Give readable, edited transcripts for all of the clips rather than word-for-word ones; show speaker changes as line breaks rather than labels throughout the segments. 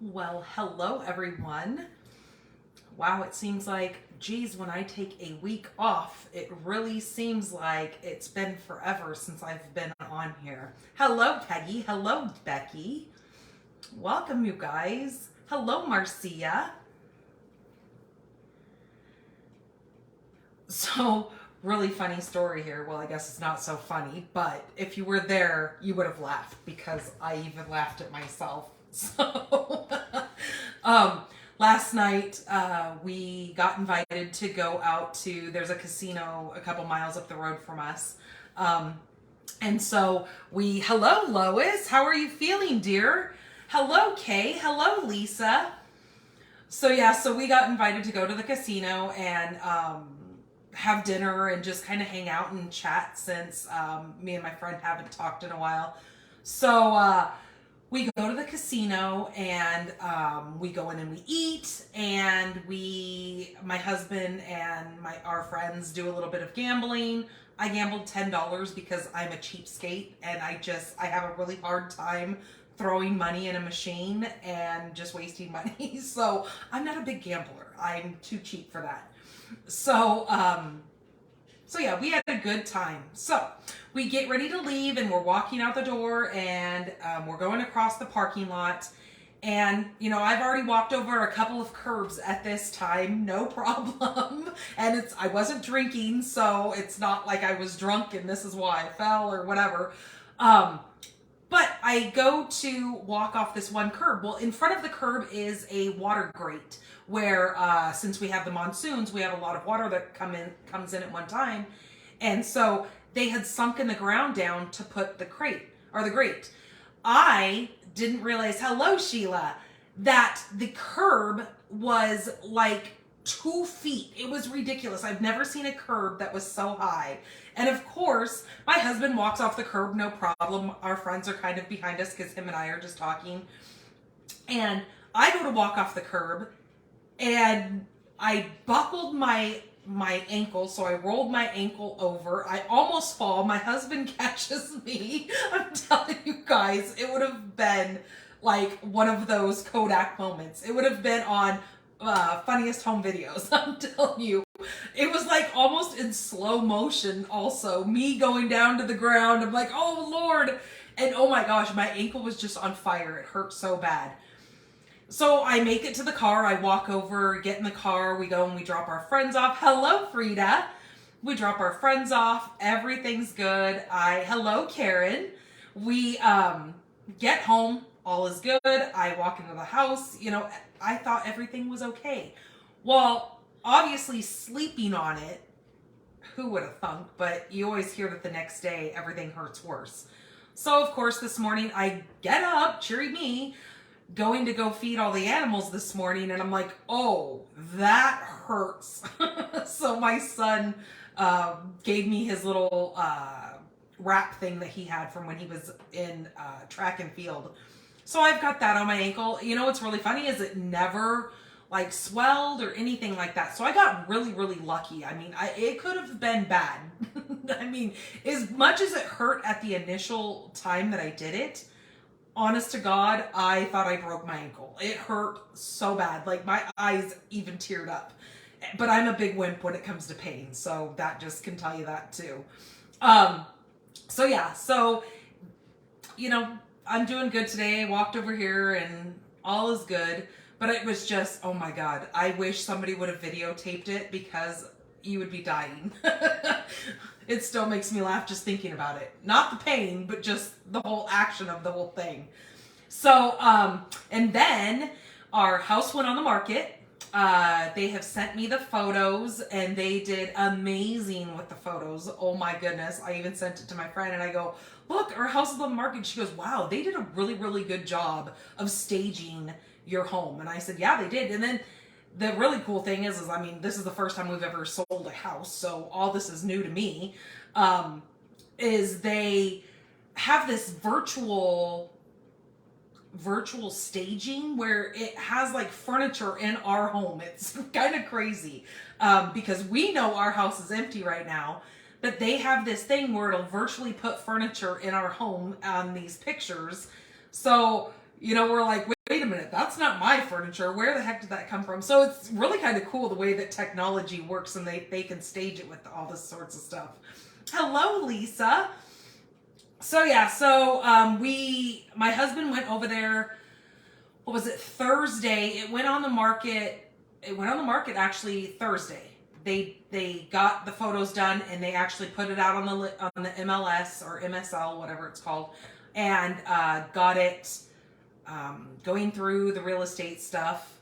Well, hello everyone. Wow, it seems like, geez, when I take a week off, it really seems like it's been forever since I've been on here. Hello, Peggy. Hello, Becky. Welcome, you guys. Hello, Marcia. So, really funny story here. Well, I guess it's not so funny, but if you were there, you would have laughed because I even laughed at myself. So, um, last night we got invited to go out to, there's a casino a couple miles up the road from us. Um, and so hello, Lois. How are you feeling, dear? Hello, Kay. Hello, Lisa. So we got invited to go to the casino and have dinner and just kind of hang out and chat since me and my friend haven't talked in a while. So we go to the casino and we go in and we eat and my husband and our friends do a little bit of gambling. I gambled $10 because I'm a cheapskate and I have a really hard time throwing money in a machine and just wasting money. So I'm not a big gambler. I'm too cheap for that. So yeah, we had a good time. So we get ready to leave and we're walking out the door and we're going across the parking lot. And, I've already walked over a couple of curbs at this time, no problem. And I wasn't drinking, so it's not like I was drunk and this is why I fell or whatever. But I go to walk off this one curb. Well, in front of the curb is a water grate where, since we have the monsoons, we have a lot of water that comes in at one time. And so they had sunken the ground down to put the grate. I didn't realize, hello, Sheila, that the curb was like 2 feet. It was ridiculous. I've never seen a curb that was so high. And of course, my husband walks off the curb, no problem. Our friends are kind of behind us because him and I are just talking. And I go to walk off the curb and I buckled my ankle, so I rolled my ankle over. I almost fall. My husband catches me. I'm telling you guys, it would have been like one of those Kodak moments. It would have been on funniest home videos. I'm telling you, it was like almost in slow motion. Also, me going down to the ground. I'm like, oh Lord, and oh my gosh, my ankle was just on fire. It hurt so bad. So I make it to the car. I walk over, get in the car. We go and we drop our friends off. Hello, Frida. We drop our friends off. Everything's good. Hello, Karen. We get home. All is good. I walk into the house. I thought everything was okay. Well, obviously sleeping on it, who would have thunk? But you always hear that the next day everything hurts worse. So of course this morning I get up, cheery me, going to go feed all the animals this morning, and I'm like, oh, that hurts. So my son gave me his little wrap thing that he had from when he was in track and field. So I've got that on my ankle. What's really funny is it never like swelled or anything like that. So I got really, really lucky. I mean, it could have been bad. I mean, as much as it hurt at the initial time that I did it, honest to God, I thought I broke my ankle. It hurt so bad. Like my eyes even teared up. But I'm a big wimp when it comes to pain. So that just can tell you that too. So I'm doing good today. I walked over here and all is good. But it was just, oh my God, I wish somebody would have videotaped it because you would be dying. It still makes me laugh just thinking about it. Not the pain, but just the whole action of the whole thing. So, and then our house went on the market. They have sent me the photos and they did amazing with the photos. Oh my goodness. I even sent it to my friend and I go, look, our house is on the market. She goes, wow, they did a really, really good job of staging your home. And I said, yeah, they did. And then the really cool thing is this is the first time we've ever sold a house, so all this is new to me, is they have this virtual staging where it has like furniture in our home. It's kind of crazy because we know our house is empty right now, but they have this thing where it'll virtually put furniture in our home on these pictures. So, we're like, wait wait a minute, that's not my furniture. Where the heck did that come from? So it's really kind of cool the way that technology works, and they can stage it with all this sorts of stuff. Hello, Lisa. So yeah, so my husband went over there, what was it, Thursday? It went on the market actually Thursday. They got the photos done, and they actually put it out on the MLS or MSL, whatever it's called, and got it going through the real estate stuff.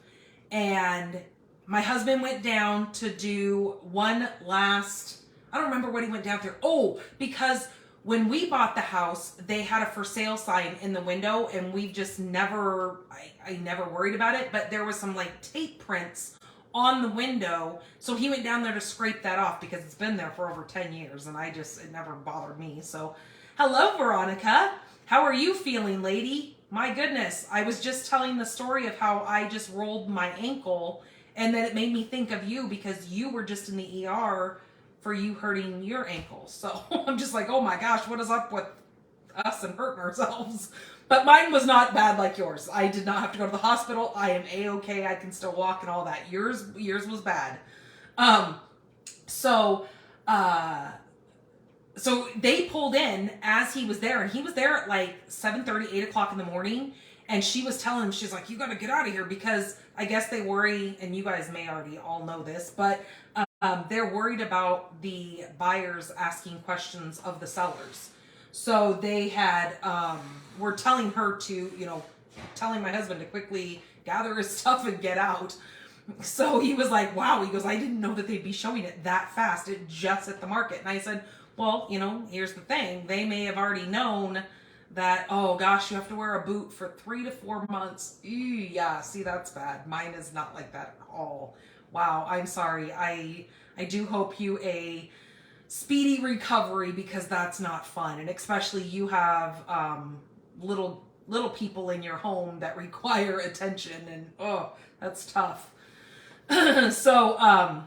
And my husband went down to do one last, I don't remember what he went down there. Oh, because when we bought the house, they had a for sale sign in the window, and we've just never, I never worried about it, but there was some like tape prints on the window. So he went down there to scrape that off because it's been there for over 10 years and it never bothered me. So hello, Veronica. How are you feeling, lady? My goodness. I was just telling the story of how I just rolled my ankle, and then it made me think of you because you were just in the ER for you hurting your ankle. So I'm just like, oh my gosh, what is up with us and hurting ourselves? But mine was not bad like yours. I did not have to go to the hospital. I am A-okay. I can still walk and all that. Yours was bad. So they pulled in as he was there, and he was there at like 7:30, 8 o'clock in the morning. And she was telling him, she's like, you got to get out of here, because I guess they worry, and you guys may already all know this, but they're worried about the buyers asking questions of the sellers. So they had, were telling her to, telling my husband to quickly gather his stuff and get out. So he was like, wow, he goes, I didn't know that they'd be showing it that fast. It just hit the market. And I said, well, here's the thing. They may have already known that, oh gosh, you have to wear a boot for 3 to 4 months. Ew, yeah, see, that's bad. Mine is not like that at all. Wow, I'm sorry. I do hope you a speedy recovery, because that's not fun. And especially you have little people in your home that require attention, and oh, that's tough. So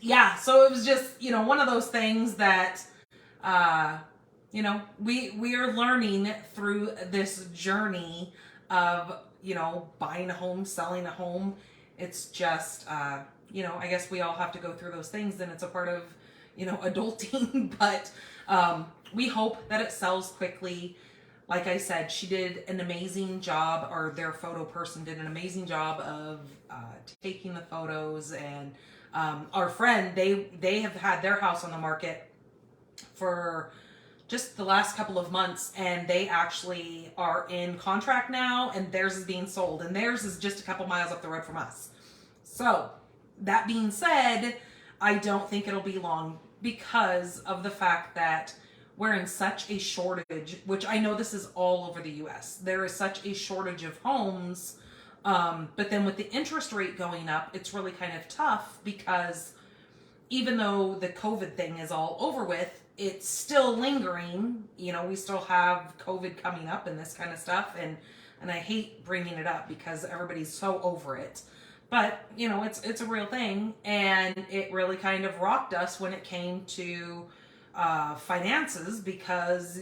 yeah, so it was just, one of those things that we are learning through this journey of buying a home, selling a home. It's just I guess we all have to go through those things, and it's a part of adulting. But we hope that it sells quickly. Like I said, she did an amazing job, or their photo person did an amazing job of taking the photos. And our friend, they have had their house on the market for just the last couple of months, and they actually are in contract now, and theirs is being sold, and theirs is just a couple miles up the road from us. So that being said, I don't think it'll be long, because of the fact that we're in such a shortage, which I know this is all over the US. There is such a shortage of homes. But then with the interest rate going up, it's really kind of tough, because even though the COVID thing is all over with, it's still lingering. We still have COVID coming up and this kind of stuff. And I hate bringing it up because everybody's so over it. But, it's a real thing. And it really kind of rocked us when it came to finances, because,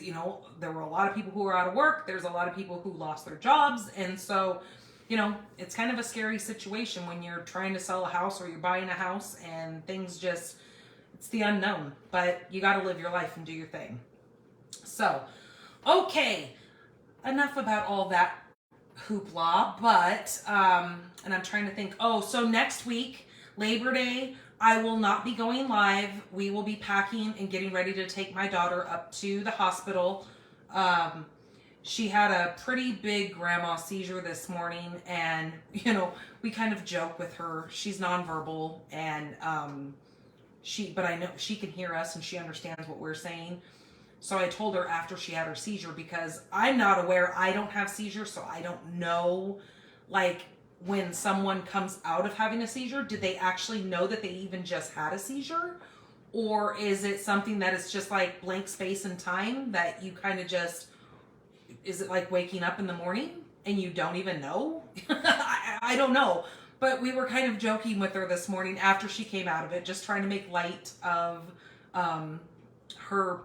there were a lot of people who were out of work. There's a lot of people who lost their jobs. And so, it's kind of a scary situation when you're trying to sell a house or you're buying a house, and things just, it's the unknown. But you got to live your life and do your thing. So, okay, enough about all that hoopla. But, and I'm trying to think, so next week, Labor Day, I will not be going live. We will be packing and getting ready to take my daughter up to the hospital. She had a pretty big grandma seizure this morning, and, we kind of joke with her. She's nonverbal, and but I know she can hear us and she understands what we're saying. So I told her after she had her seizure, because I'm not aware, I don't have seizures, so I don't know, like, when someone comes out of having a seizure, did they actually know that they even just had a seizure? Or is it something that is just like blank space and time that you kind of just, is it like waking up in the morning and you don't even know? I don't know. But we were kind of joking with her this morning after she came out of it, just trying to make light of her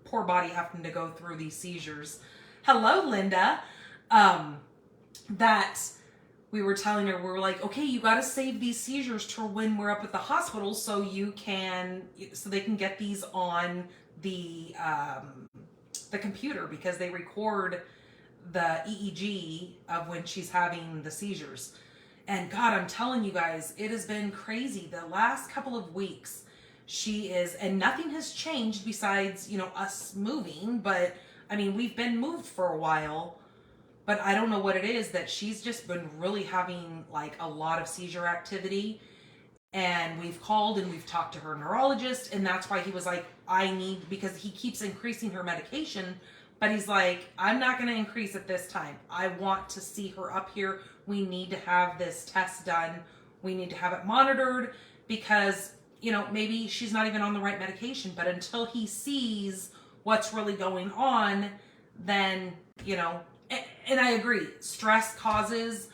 poor body having to go through these seizures. Hello, Linda. that we were telling her, we were like, okay, you got to save these seizures to when we're up at the hospital so they can get these on the computer, because they record the EEG of when she's having the seizures. And God, I'm telling you guys, it has been crazy. The last couple of weeks, and nothing has changed besides, us moving. But I mean, we've been moved for a while, but I don't know what it is that she's just been really having like a lot of seizure activity. And we've called and we've talked to her neurologist, and that's why he was like, because he keeps increasing her medication, but he's like, I'm not going to increase it this time. I want to see her up here. We need to have this test done. We need to have it monitored, because, maybe she's not even on the right medication, but until he sees what's really going on, then, and I agree, stress causes.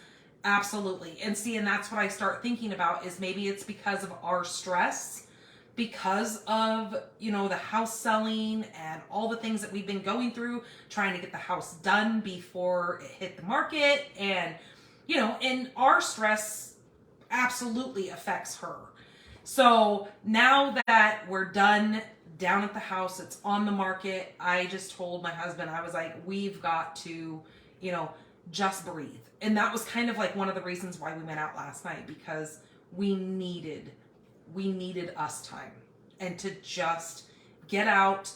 Absolutely. And that's what I start thinking about, is maybe it's because of our stress, because of, the house selling and all the things that we've been going through, trying to get the house done before it hit the market. And, and our stress absolutely affects her. So now that we're down at the house, it's on the market, I just told my husband, I was like, we've got to, just breathe. And that was kind of like one of the reasons why we went out last night, because we needed us time, and to just get out,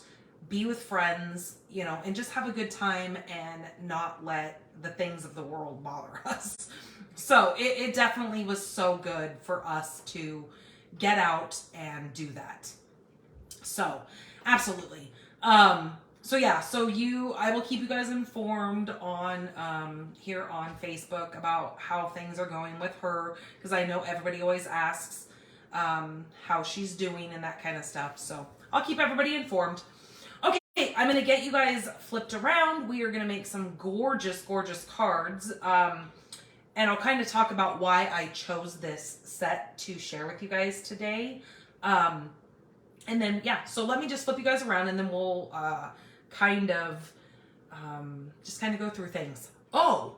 be with friends, and just have a good time and not let the things of the world bother us. So it definitely was so good for us to get out and do that. So absolutely. I will keep you guys informed on here on Facebook about how things are going with her, because I know everybody always asks how she's doing and that kind of stuff. So I'll keep everybody informed. Okay, I'm going to get you guys flipped around. We are going to make some gorgeous, gorgeous cards. And I'll kind of talk about why I chose this set to share with you guys today. And then, so let me just flip you guys around, and then we'll just kind of go through things. Oh,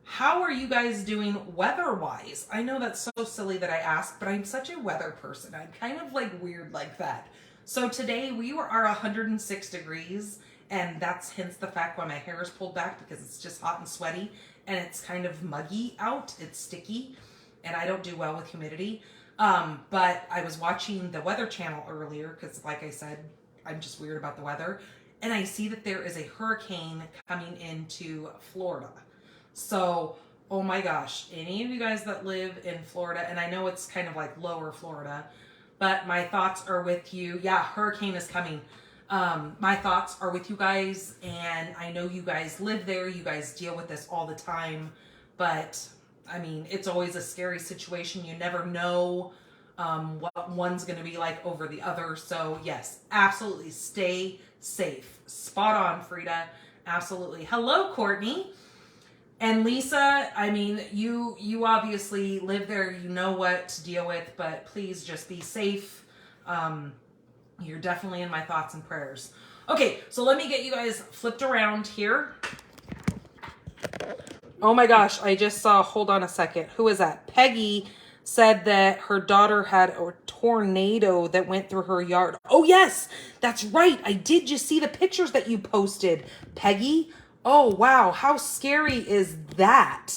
how are you guys doing weather-wise? I know that's so silly that I asked, but I'm such a weather person. I'm kind of like weird like that. So today we are 106 degrees, and that's hence the fact why my hair is pulled back, because it's just hot and sweaty, and it's kind of muggy out. It's sticky, and I don't do well with humidity. But I was watching the Weather Channel earlier, because like I said, I'm just weird about the weather. And I see that there is a hurricane coming into Florida. So, oh my gosh, any of you guys that live in Florida, and I know it's kind of like lower Florida, but my thoughts are with you. Yeah, hurricane is coming. My thoughts are with you guys, and I know you guys live there. You guys deal with this all the time, but I mean, it's always a scary situation. You never know what one's going to be like over the other. So yes, absolutely stay safe. Spot on, Frida. Absolutely. Hello, Courtney. And Lisa, I mean, you obviously live there. You know what to deal with, but please just be safe. You're definitely in my thoughts and prayers. Okay, so let me get you guys flipped around here. Oh my gosh, I just saw, hold on a second. Who is that? Peggy said that her daughter had a tornado that went through her yard. Oh yes, that's right. I did just see the pictures that you posted, Peggy. Oh wow, how scary is that?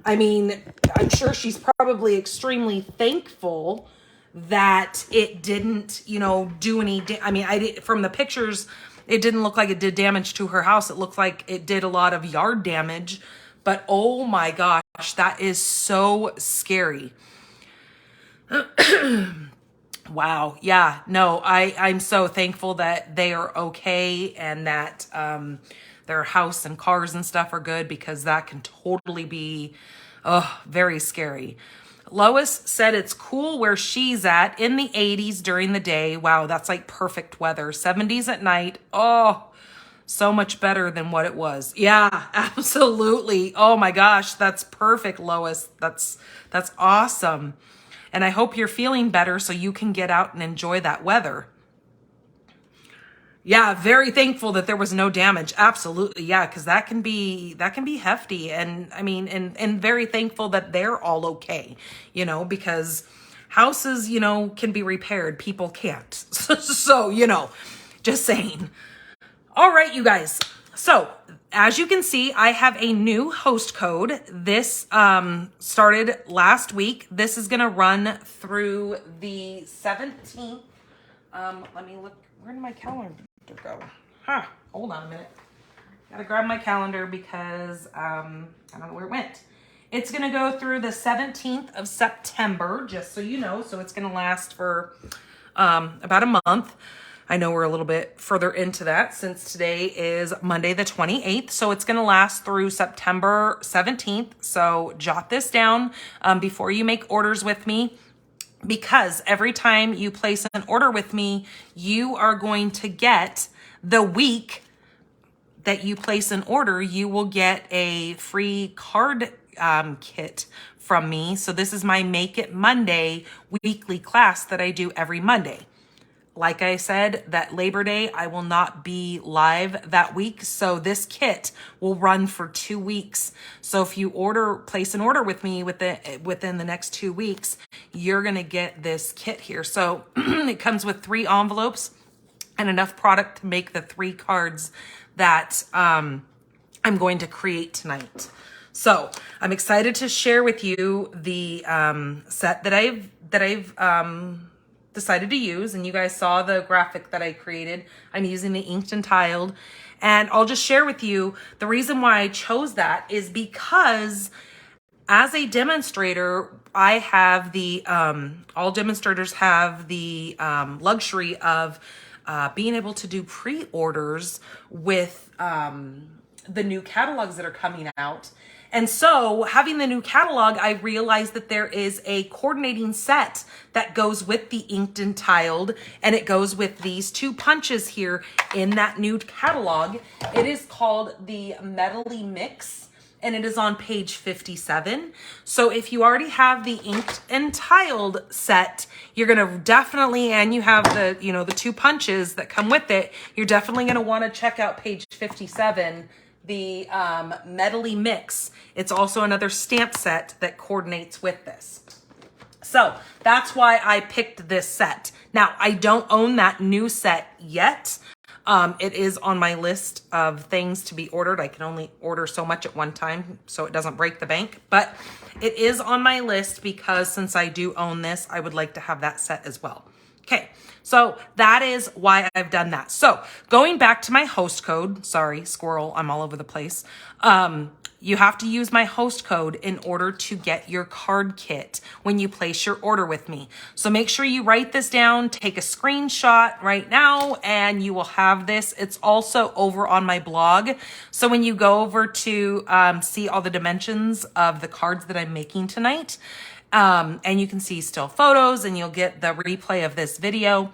I mean, I'm sure she's probably extremely thankful that it didn't, do any, from the pictures, it didn't look like it did damage to her house. It looked like it did a lot of yard damage. But oh my gosh, that is so scary. Wow. Yeah, no, I'm so thankful that they are okay, and that their house and cars and stuff are good, because that can totally be very scary. Lois said it's cool where she's at, in the 80s during the day. Wow, that's like perfect weather. 70s at night. Oh, so much better than what it was. Yeah, absolutely. Oh my gosh, that's perfect, Lois. That's awesome. And I hope you're feeling better so you can get out and enjoy that weather. Yeah, very thankful that there was no damage. Absolutely. Yeah, because that can be hefty. And I mean, and very thankful that they're all okay, because houses, can be repaired. People can't. So, just saying. All right, you guys. So as you can see, I have a new host code. This started last week. This is gonna run through the 17th. Let me look. Where did my calendar go? Hold on a minute. Gotta grab my calendar because I don't know where it went. It's gonna go through the 17th of September, just so you know. So it's gonna last for about a month. I know we're a little bit further into that since today is Monday the 28th. So it's going to last through September 17th. So jot this down before you make orders with me, because every time you place an order with me, you are going to get the week that you place an order, you will get a free card kit from me. So this is my Make It Monday weekly class that I do every Monday. Like I said, that Labor Day, I will not be live that week. So this kit will run for 2 weeks. So if you place an order with me within the next 2 weeks, you're going to get this kit here. So it comes with 3 envelopes and enough product to make the 3 cards that I'm going to create tonight. So I'm excited to share with you the set that I've decided to use, and you guys saw the graphic that I created. I'm using the inked and tiled, and I'll just share with you the reason why I chose that is because as a demonstrator, I have the all demonstrators have the luxury of being able to do pre-orders with the new catalogs that are coming out. And so having the new catalog, I realized that there is a coordinating set that goes with the inked and tiled, and it goes with these 2 punches here in that new catalog. It is called the Metally Mix, and it is on page 57. So if you already have the inked and tiled set, you're gonna definitely, and you have the, the 2 punches that come with it, you're definitely gonna wanna check out page 57, the Metally Mix. It's also another stamp set that coordinates with this. So that's why I picked this set. Now, I don't own that new set yet. It is on my list of things to be ordered. I can only order so much at one time so it doesn't break the bank, but it is on my list because since I do own this, I would like to have that set as well. Okay, so that is why I've done that. So going back to my host code, sorry, squirrel, I'm all over the place. You have to use my host code in order to get your card kit when you place your order with me. So make sure you write this down, take a screenshot right now, and you will have this. It's also over on my blog. So when you go over to see all the dimensions of the cards that I'm making tonight, and you can see still photos and you'll get the replay of this video.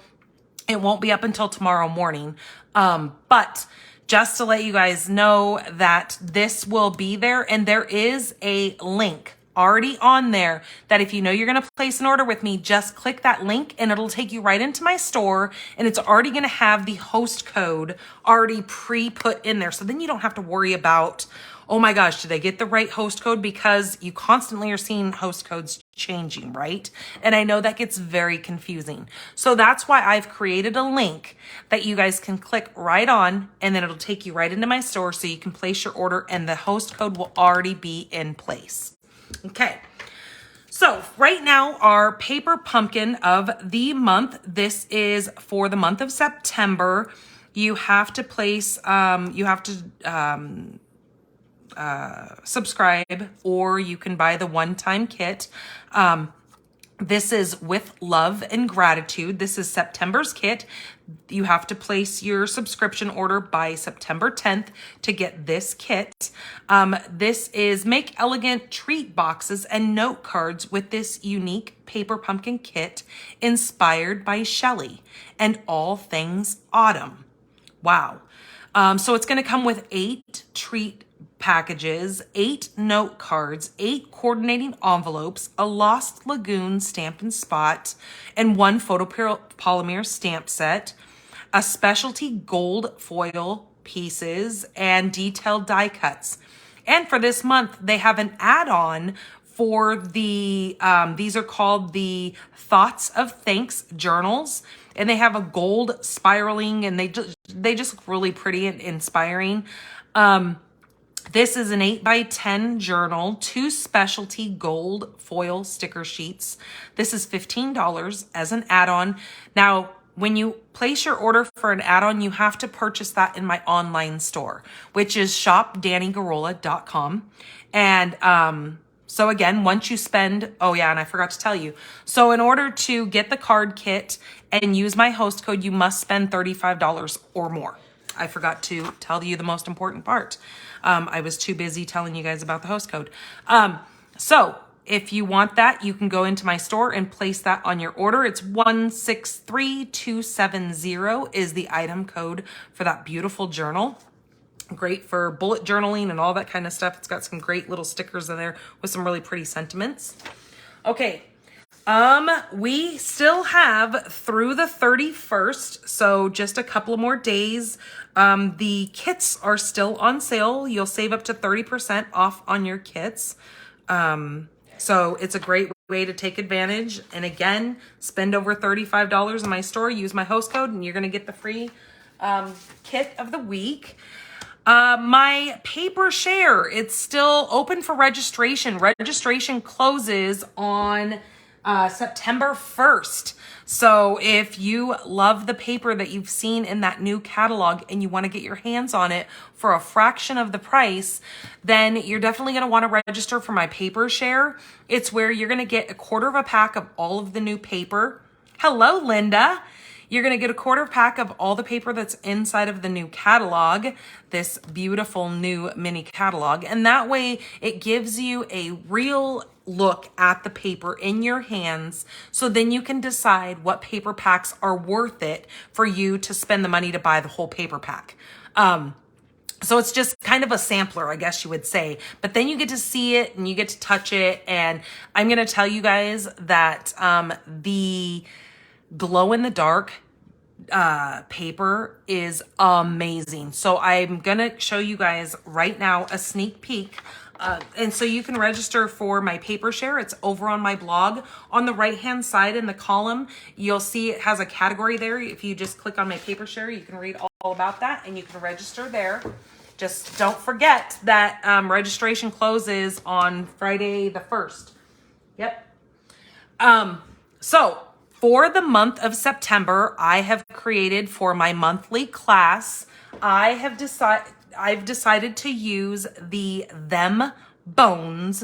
It won't be up until tomorrow morning. But just to let you guys know that this will be there, and there is a link already on there that if you know you're going to place an order with me, just click that link and it'll take you right into my store, and it's already going to have the host code already pre-put in there. So then you don't have to worry about, oh my gosh, did I get the right host code? Because you constantly are seeing host codes changing, right? And I know that gets very confusing. So that's why I've created a link that you guys can click right on, and then it'll take you right into my store so you can place your order and the host code will already be in place. Okay. So right now, our paper pumpkin of the month, this is for the month of September. You have to place, subscribe, or you can buy the one-time kit. This is with love and gratitude. This is September's kit. You have to place your subscription order by September 10th to get this kit. This is make elegant treat boxes and note cards with this unique paper pumpkin kit inspired by Shelley and all things autumn. Wow. So it's going to come with 8 treat packages, 8 note cards, 8 coordinating envelopes, a Lost Lagoon Stampin' Spot, and 1 photopolymer stamp set. a specialty gold foil pieces, and detailed die cuts. And for this month, they have an add-on for the, these are called the Thoughts of Thanks journals. And they have a gold spiraling, and they just look really pretty and inspiring. This is an 8x10 journal, 2 specialty gold foil sticker sheets. This is $15 as an add-on. Now, when you place your order for an add-on, you have to purchase that in my online store, which is shopdannygarola.com. And so again, once you spend, oh yeah, and I forgot to tell you. So in order to get the card kit and use my host code, you must spend $35 or more. I forgot to tell you the most important part. I was too busy telling you guys about the host code. So if you want that, you can go into my store and place that on your order. It's 163270 is the item code for that beautiful journal. Great for bullet journaling and all that kind of stuff. It's got some great little stickers in there with some really pretty sentiments. Okay. We still have through the 31st, so just a couple of more days. The kits are still on sale. You'll save up to 30% off on your kits. So it's a great way to take advantage. And again, spend over $35 in my store, use my host code, and you're going to get the free kit of the week. My paper share, it's still open for registration. Registration closes on September 1st. So if you love the paper that you've seen in that new catalog and you want to get your hands on it for a fraction of the price, then you're definitely going to want to register for my paper share. It's where you're going to get a quarter of a pack of all of the new paper. Hello, Linda. You're going to get a quarter pack of all the paper that's inside of the new catalog, this beautiful new mini catalog. And that way it gives you a real look at the paper in your hands. So then you can decide what paper packs are worth it for you to spend the money to buy the whole paper pack. So it's just kind of a sampler, I guess you would say. But then you get to see it and you get to touch it. And I'm going to tell you guys that the glow in the dark paper is amazing. So I'm gonna show you guys right now a sneak peek. And so you can register for my paper share. It's over on my blog. On the right hand side in the column, you'll see it has a category there. If you just click on my paper share, you can read all about that and you can register there. Just don't forget that registration closes on Friday the 1st. Yep. So for the month of September, I have created for my monthly class, I've decided to use the Them Bones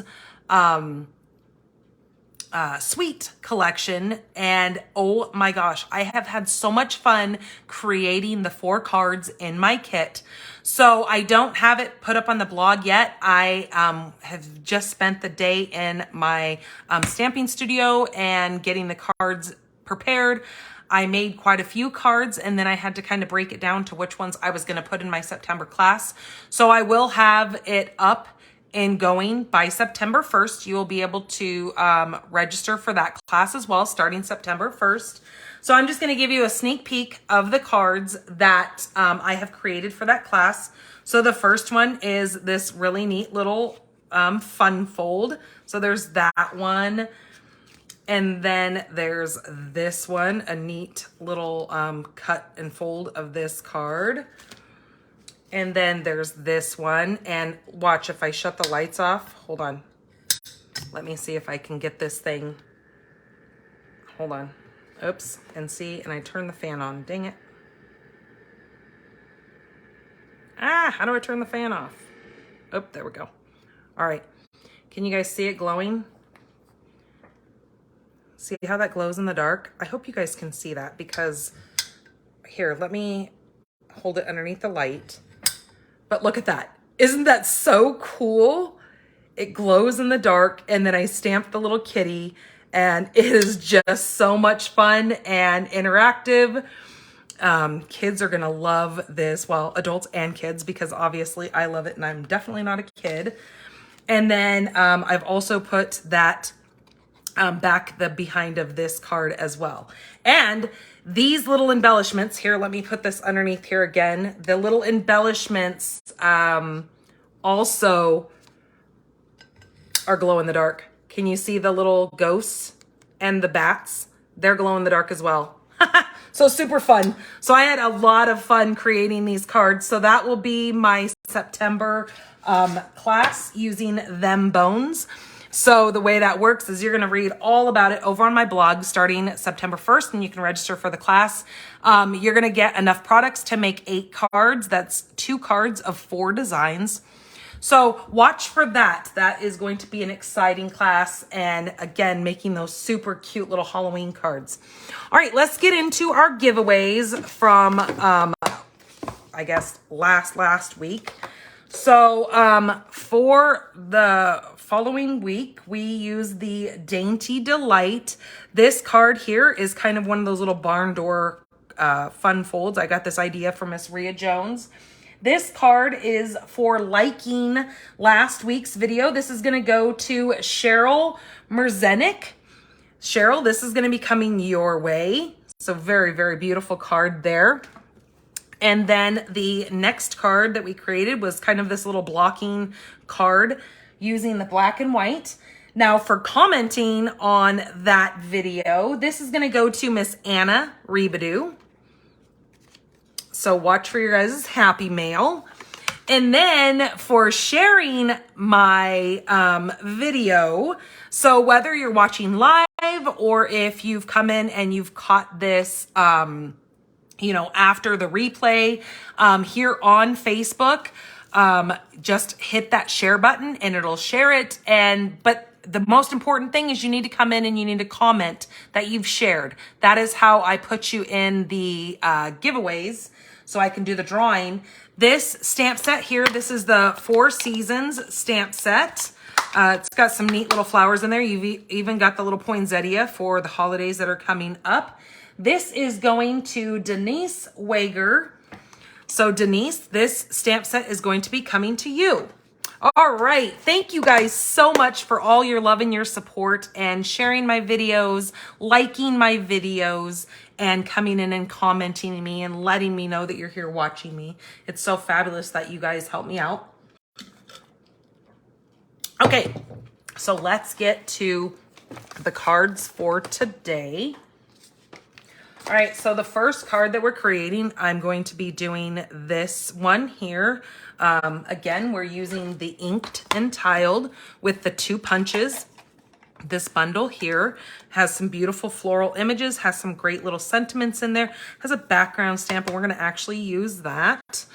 sweet collection. And oh my gosh, I have had so much fun creating the 4 cards in my kit. So I don't have it put up on the blog yet. I have just spent the day in my stamping studio and getting the cards prepared. I made quite a few cards and then I had to kind of break it down to which ones I was going to put in my September class. So I will have it up and going by September 1st. You will be able to register for that class as well, starting September 1st. So I'm just going to give you a sneak peek of the cards that I have created for that class. So the first one is this really neat little fun fold. So there's that one. And then there's this one, a neat little cut and fold of this card. And then there's this one. And watch, if I shut the lights off, hold on. Let me see if I can get this thing. Hold on. Oops. And see, and I turn the fan on. Dang it. How do I turn the fan off? Oh, there we go. All right. Can you guys see it glowing? See how that glows in the dark? I hope you guys can see that because here, let me hold it underneath the light. But look at that. Isn't that so cool? It glows in the dark and then I stamped the little kitty and it is just so much fun and interactive. Kids are gonna love this. Well, adults and kids, because obviously I love it and I'm definitely not a kid. And then I've also put that back the behind of this card as well. And These little embellishments here, let me put this underneath here again. The little embellishments also are glow in the dark. Can you see the little ghosts and the bats? They're glow in the dark as well. So super fun. So I had a lot of fun creating these cards. So that will be my September class using them bones. So the way that works is you're going to read all about it over on my blog starting September 1st, and you can register for the class. You're going to get enough products to make 8 cards. That's 2 cards of 4 designs. So watch for that. That is going to be an exciting class. And again, making those super cute little Halloween cards. All right, let's get into our giveaways from, I guess, last week. So for the following week, we use the Dainty Delight. This card here is kind of one of those little barn door fun folds. I got this idea from Miss Rhea Jones. This card is for liking last week's video. This is going to go to Cheryl Merzenik. Cheryl, this is going to be coming your way. So very, very beautiful card there. And then the next card that we created was kind of this little blocking card using the black and white. Now for commenting on that video, this is going to go to Miss Anna Rebadoo. So watch for your guys' happy mail. And then for sharing my video, so whether you're watching live or if you've come in and you've caught this, you know, after the replay here on Facebook, just hit that share button and it'll share it. But the most important thing is you need to come in and you need to comment that you've shared. That is how I put you in the giveaways so I can do the drawing. This stamp set here, this is the 4 Seasons stamp set. It's got some neat little flowers in there. You've even got the little poinsettia for the holidays that are coming up. This is going to Denise Wager. So Denise, this stamp set is going to be coming to you. All right. Thank you guys so much for all your love and your support and sharing my videos, liking my videos, and coming in and commenting me and letting me know that you're here watching me. It's so fabulous that you guys help me out. Okay, so let's get to the cards for today. All right, so the first card that we're creating, I'm going to be doing this one here. Again, we're using the inked and tiled with the 2 punches. This bundle here has some beautiful floral images, has some great little sentiments in there, has a background stamp, and we're going to actually use that.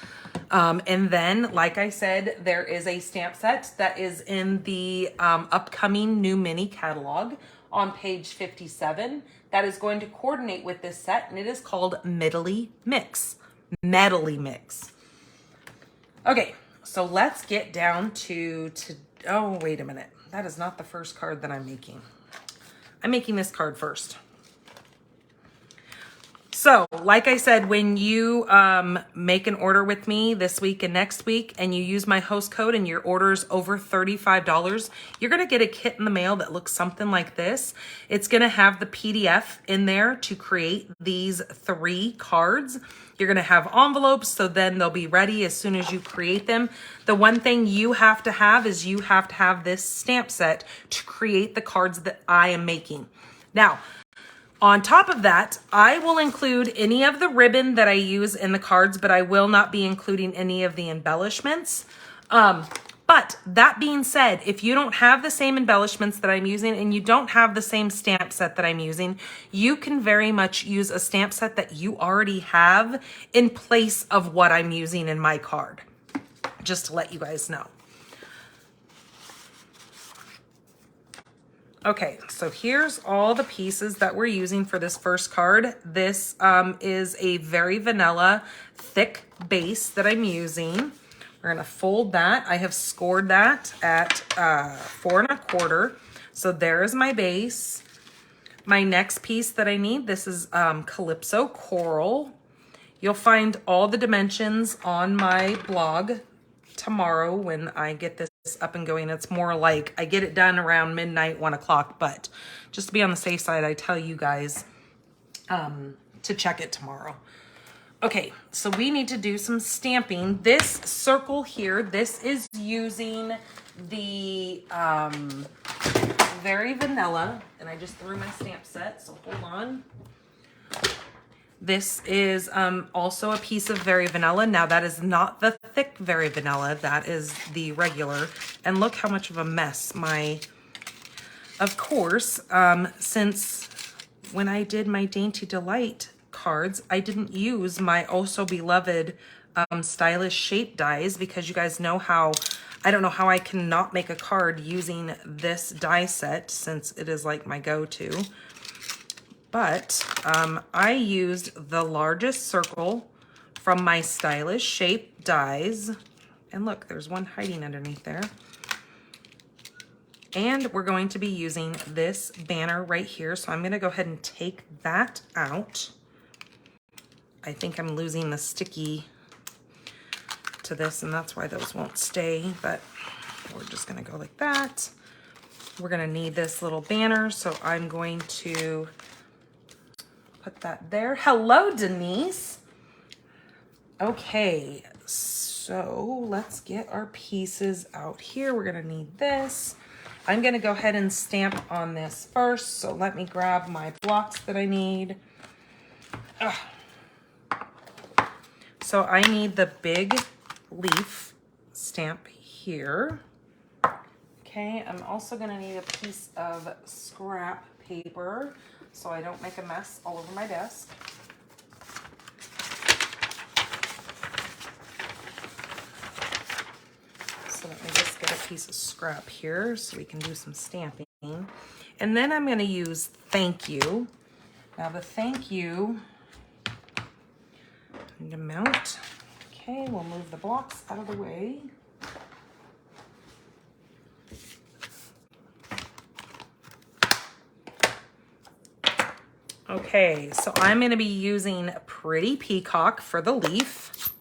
And then, like I said, there is a stamp set that is in the upcoming new mini catalog on page 57 that is going to coordinate with this set, and it is called Medley Mix. Medley Mix. Okay, so let's get down to oh, wait a minute. That is not the first card that I'm making. I'm making this card first. So, like I said, when you make an order with me this week and next week, and you use my host code and your order's over $35, you're going to get a kit in the mail that looks something like this. It's going to have the PDF in there to create these 3 cards. You're going to have envelopes, so then they'll be ready as soon as you create them. The one thing you have to have is you have to have this stamp set to create the cards that I am making. Now, on top of that, I will include any of the ribbon that I use in the cards, but I will not be including any of the embellishments. But that being said, if you don't have the same embellishments that I'm using and you don't have the same stamp set that I'm using, you can very much use a stamp set that you already have in place of what I'm using in my card. Just to let you guys know. Okay, so here's all the pieces that we're using for this first card. This is a very vanilla, thick base that I'm using. We're gonna fold that. I have scored that at 4 1/4. So there's my base. My next piece that I need, this is Calypso Coral. You'll find all the dimensions on my blog tomorrow when I get this up and going. It's more like I get it done around midnight, 1 o'clock, but just to be on the safe side, I tell you guys to check it tomorrow. Okay, so we need to do some stamping. This circle here, this is using the Very Vanilla, and I just threw my stamp set, so hold on. This is also a piece of Very Vanilla. Now that is not the thick Very Vanilla, that is the regular. And look how much of a mess of course, since when I did my Dainty Delight cards, I didn't use my oh so beloved stylish shape dies, because you guys know how, I don't know how I cannot make a card using this die set, since it is like my go-to. But I used the largest circle from my stylish shape dies. And look, there's one hiding underneath there. And we're going to be using this banner right here. So I'm gonna go ahead and take that out. I think I'm losing the sticky to this, and that's why those won't stay, but we're just gonna go like that. We're gonna need this little banner, so I'm going to put that there. Hello, Denise. Okay, so let's get our pieces out here. We're gonna need this. I'm gonna go ahead and stamp on this first, so let me grab my blocks that I need. Ugh. So I need the big leaf stamp here. Okay, I'm also gonna need a piece of scrap paper so I don't make a mess all over my desk. So let me just get a piece of scrap here so we can do some stamping. And then I'm gonna use thank you. Now the thank you, I need to mount. Okay, we'll move the blocks out of the way. Okay, so I'm gonna be using Pretty Peacock for the leaf.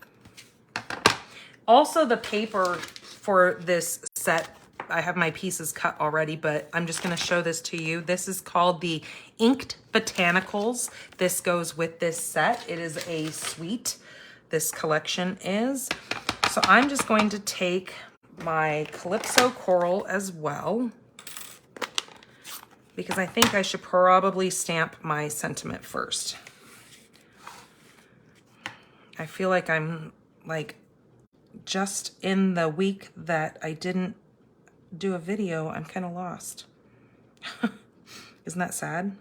Also the paper for this set, I have my pieces cut already, but I'm just gonna show this to you. This is called the Inked Botanicals. This goes with this set. It is a suite, this collection is. So I'm just going to take my Calypso Coral as well, because I think I should probably stamp my sentiment first. I feel like I'm like just in the week that I didn't do a video, I'm kind of lost. Isn't that sad?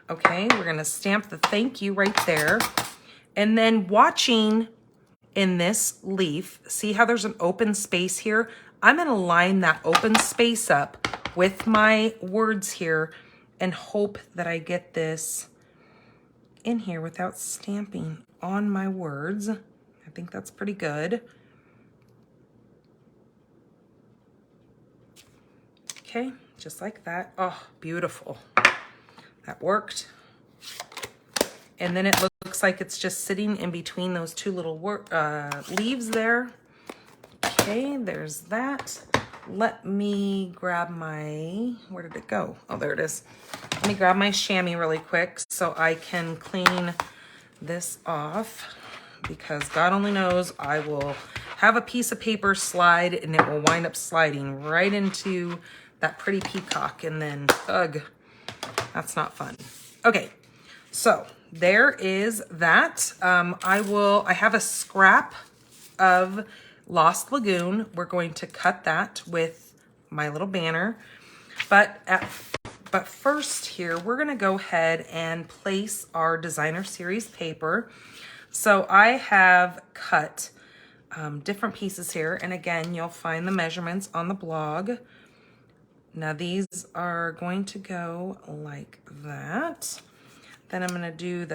Okay, we're gonna stamp the thank you right there. And then watching in this leaf, see how there's an open space here? I'm gonna line that open space up with my words here and hope that I get this in here without stamping on my words. I think that's pretty good. Okay, just like that. Oh, beautiful. That worked. And then it looks like it's just sitting in between those two little leaves there. Okay, there's that. Let me grab my, where did it go? Oh, there it is. Let me grab my chamois really quick so I can clean this off, because God only knows I will have a piece of paper slide and it will wind up sliding right into that Pretty Peacock, and then, ugh, that's not fun. Okay, so there is that. I have a scrap of Lost Lagoon. We're going to cut that with my little banner. But first here, we're gonna go ahead and place our designer series paper. So I have cut different pieces here. And again, you'll find the measurements on the blog. Now these are going to go like that. Then I'm gonna do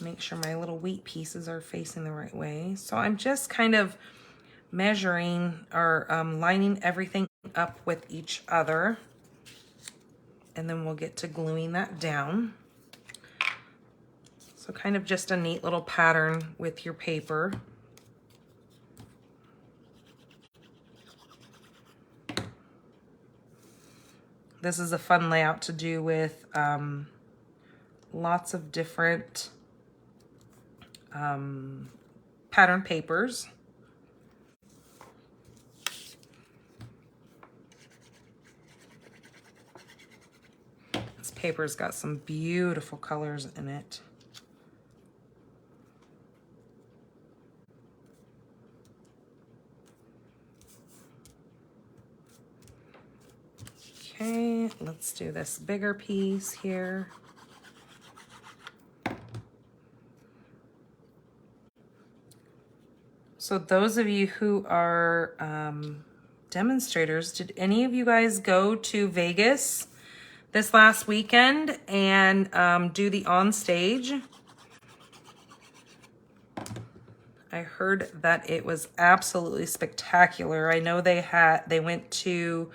make sure my little wheat pieces are facing the right way. So I'm just kind of measuring or lining everything up with each other. And then we'll get to gluing that down. So kind of just a neat little pattern with your paper. This is a fun layout to do with lots of different pattern papers. This paper's got some beautiful colors in it. Okay, let's do this bigger piece here. So those of you who are demonstrators, did any of you guys go to Vegas this last weekend and do the on stage? I heard that it was absolutely spectacular. I know they went to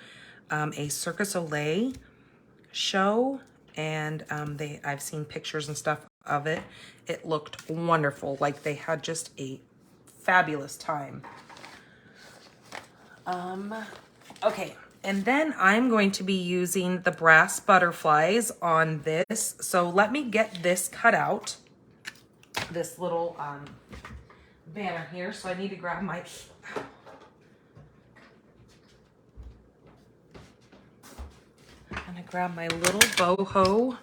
a Circus Olay show, and I've seen pictures and stuff of it. It looked wonderful. Like they had just a fabulous time. Okay, and then I'm going to be using the brass butterflies on this. So let me get this cut out, this little banner here. So I need to grab my I'm gonna grab my little boho.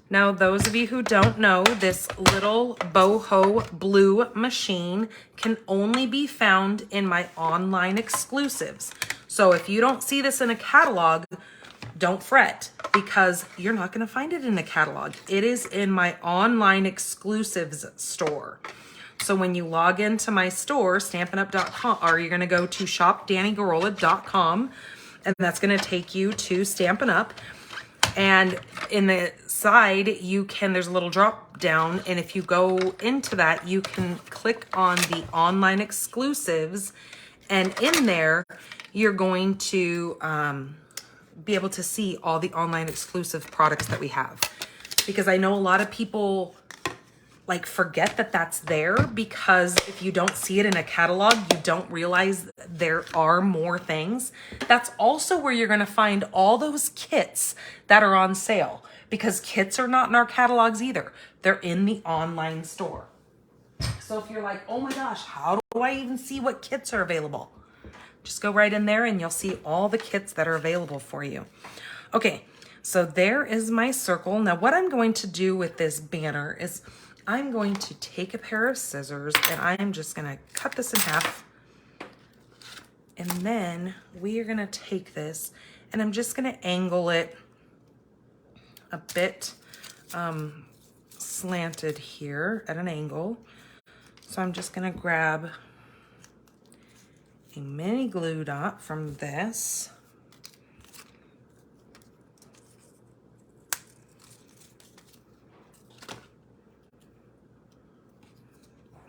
Now, those of you who don't know, this little boho blue machine can only be found in my online exclusives. So if you don't see this in a catalog, don't fret, because you're not gonna find it in a catalog. It is in my online exclusives store. So when you log into my store, stampinup.com, or you're gonna go to shopdannygarola.com, and that's gonna take you to Stampin' Up. And in the side, there's a little drop down, and if you go into that, you can click on the online exclusives, and in there, you're going to be able to see all the online exclusive products that we have. Because I know a lot of people like forget that that's there, because if you don't see it in a catalog, you don't realize there are more things. That's also where you're gonna find all those kits that are on sale, because kits are not in our catalogs either. They're in the online store. So if you're like, oh my gosh, how do I even see what kits are available? Just go right in there and you'll see all the kits that are available for you. Okay, so there is my circle. Now what I'm going to do with this banner is I'm going to take a pair of scissors and I am just gonna cut this in half. And then we are gonna take this and I'm just gonna angle it a bit slanted here at an angle. So I'm just gonna grab a mini glue dot from this.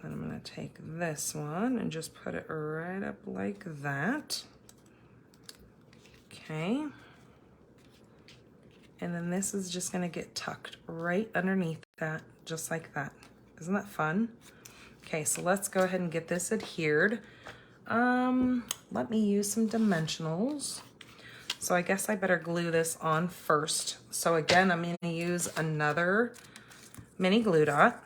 And I'm gonna take this one and just put it right up like that. Okay. And then this is just gonna get tucked right underneath that, just like that. Isn't that fun? Okay, so let's go ahead and get this adhered. Let me use some dimensionals. So I guess I better glue this on first. So again, I'm gonna use another mini glue dot.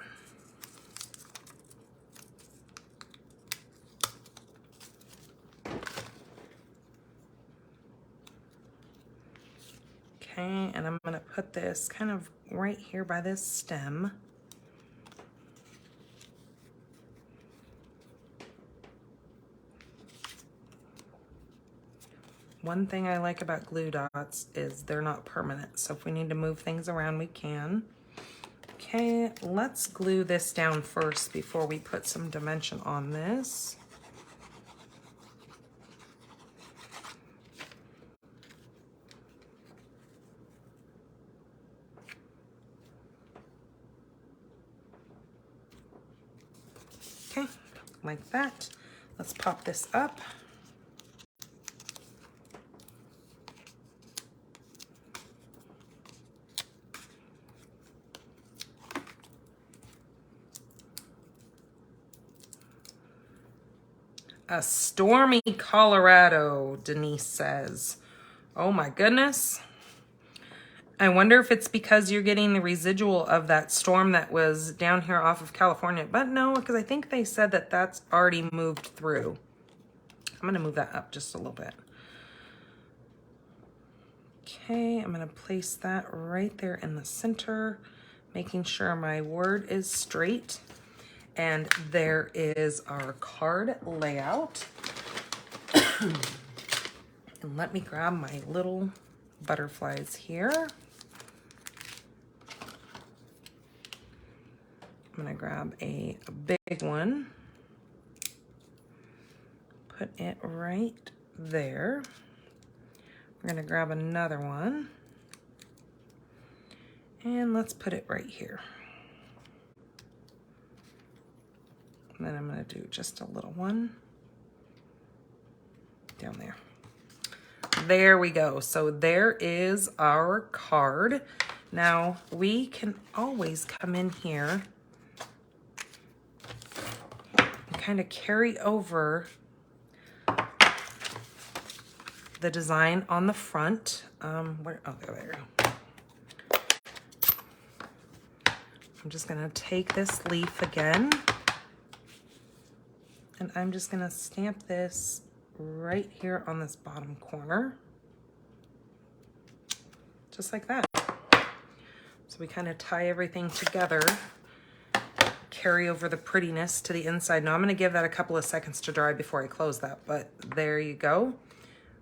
Okay, and I'm gonna put this kind of right here by this stem. One thing I like about glue dots is they're not permanent, so if we need to move things around, we can. Okay, let's glue this down first before we put some dimension on this. Okay, like that. Let's pop this up. A stormy Colorado, Denise says. Oh my goodness. I wonder if it's because you're getting the residual of that storm that was down here off of California. But no, because I think they said that that's already moved through. I'm going to move that up just a little bit. Okay, I'm going to place that right there in the center, making sure my word is straight. And there is our card layout. And let me grab my little butterflies here. I'm gonna grab a big one, put it right there. We're gonna grab another one, and let's put it right here. And then I'm gonna do just a little one down there. There we go. So there is our card. Now we can always come in here and kind of carry over the design on the front. Oh, there we go. I'm just gonna take this leaf again, and I'm just gonna stamp this right here on this bottom corner, just like that. So we kind of tie everything together, carry over the prettiness to the inside. Now I'm going to give that a couple of seconds to dry before I close that, but there you go.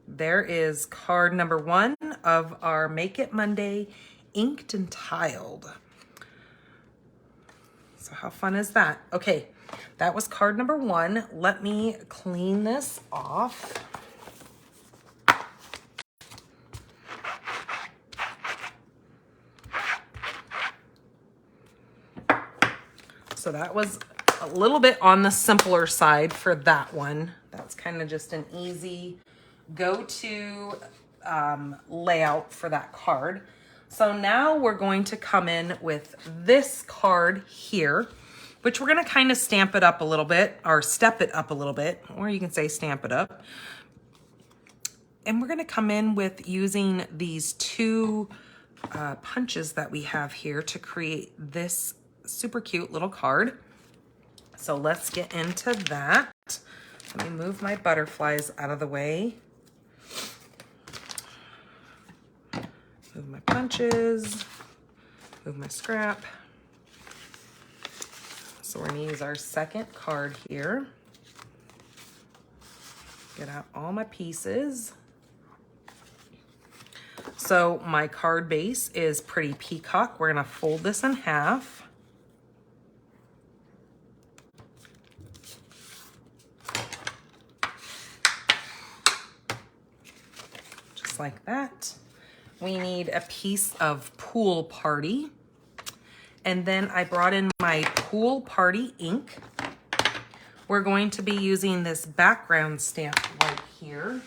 There is card number 1 of our Make It Monday inked and tiled. So how fun is that? Okay, that was card number 1. Let me clean this off. So that was a little bit on the simpler side for that one. That's kind of just an easy go-to layout for that card. So now we're going to come in with this card here, which we're going to kind of stamp it up a little bit, or step it up a little bit, or you can say stamp it up. And we're going to come in with using these 2 punches that we have here to create this super cute little card. So let's get into that. Let me move my butterflies out of the way. Move my punches, move my scrap. So we're gonna use our second card here. Get out all my pieces. So my card base is Pretty Peacock. We're gonna fold this in half. Just like that. We need a piece of Pool Party. And then I brought in my Pool Party ink. We're going to be using this background stamp right here.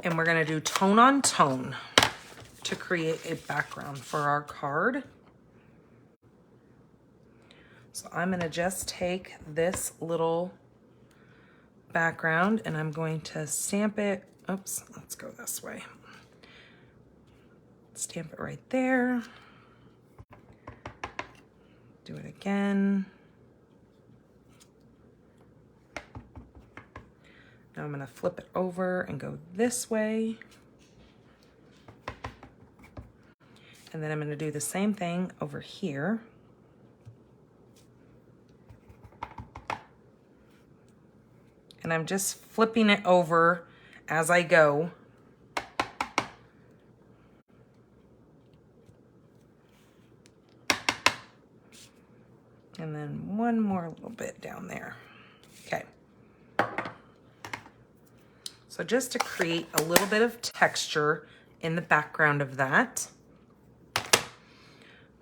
And we're going to do tone on tone to create a background for our card. So I'm going to just take this little background and I'm going to stamp it. Oops, let's go this way. Stamp it right there. Do it again. Now I'm going to flip it over and go this way. And then I'm going to do the same thing over here. And I'm just flipping it over as I go. And then one more little bit down there. Okay. So just to create a little bit of texture in the background of that.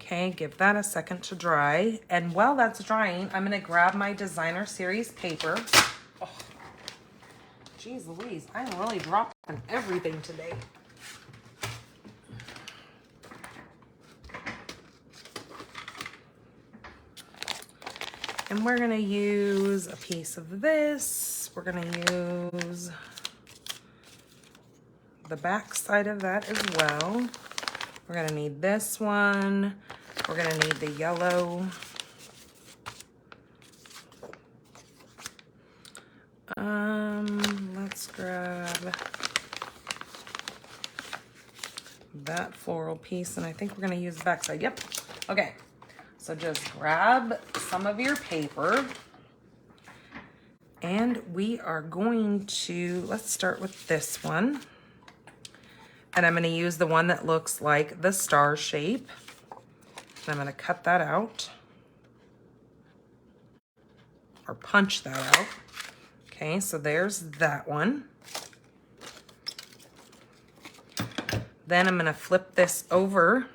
Okay, give that a second to dry. And while that's drying, I'm gonna grab my designer series paper. Oh, geez Louise, I'm really dropping everything today. And we're gonna use a piece of this. We're gonna use the back side of that as well. We're gonna need this one. We're gonna need the yellow. Let's grab that floral piece, and I think we're gonna use the back side. Yep. Okay. So just grab some of your paper, and we are going to, let's start with this one. And I'm going to use the one that looks like the star shape. And I'm going to cut that out. Or punch that out. Okay, so there's that one. Then I'm going to flip this over.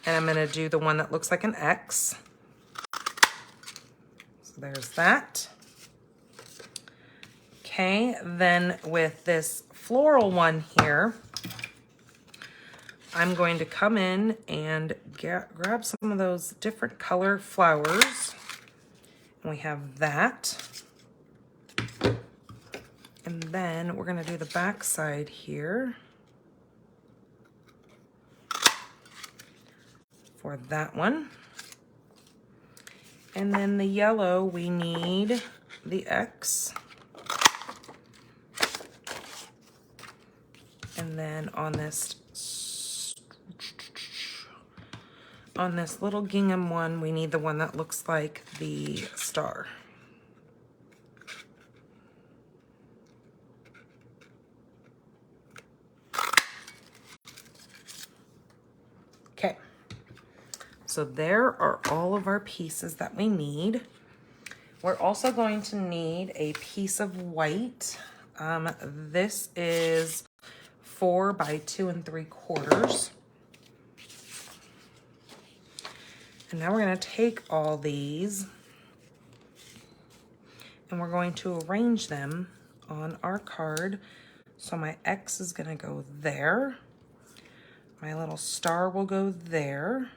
And I'm going to do the one that looks like an X. So there's that. Okay, then with this floral one here, I'm going to come in and grab some of those different color flowers. And we have that. And then we're going to do the back side here for that one. And then the yellow, we need the X. And then on this little gingham one, we need the one that looks like the star. Okay, so there are all of our pieces that we need. We're also going to need a piece of white. This is 4 by 2 3/4. And now we're going to take all these and we're going to arrange them on our card. So my X is going to go there. My little star will go there.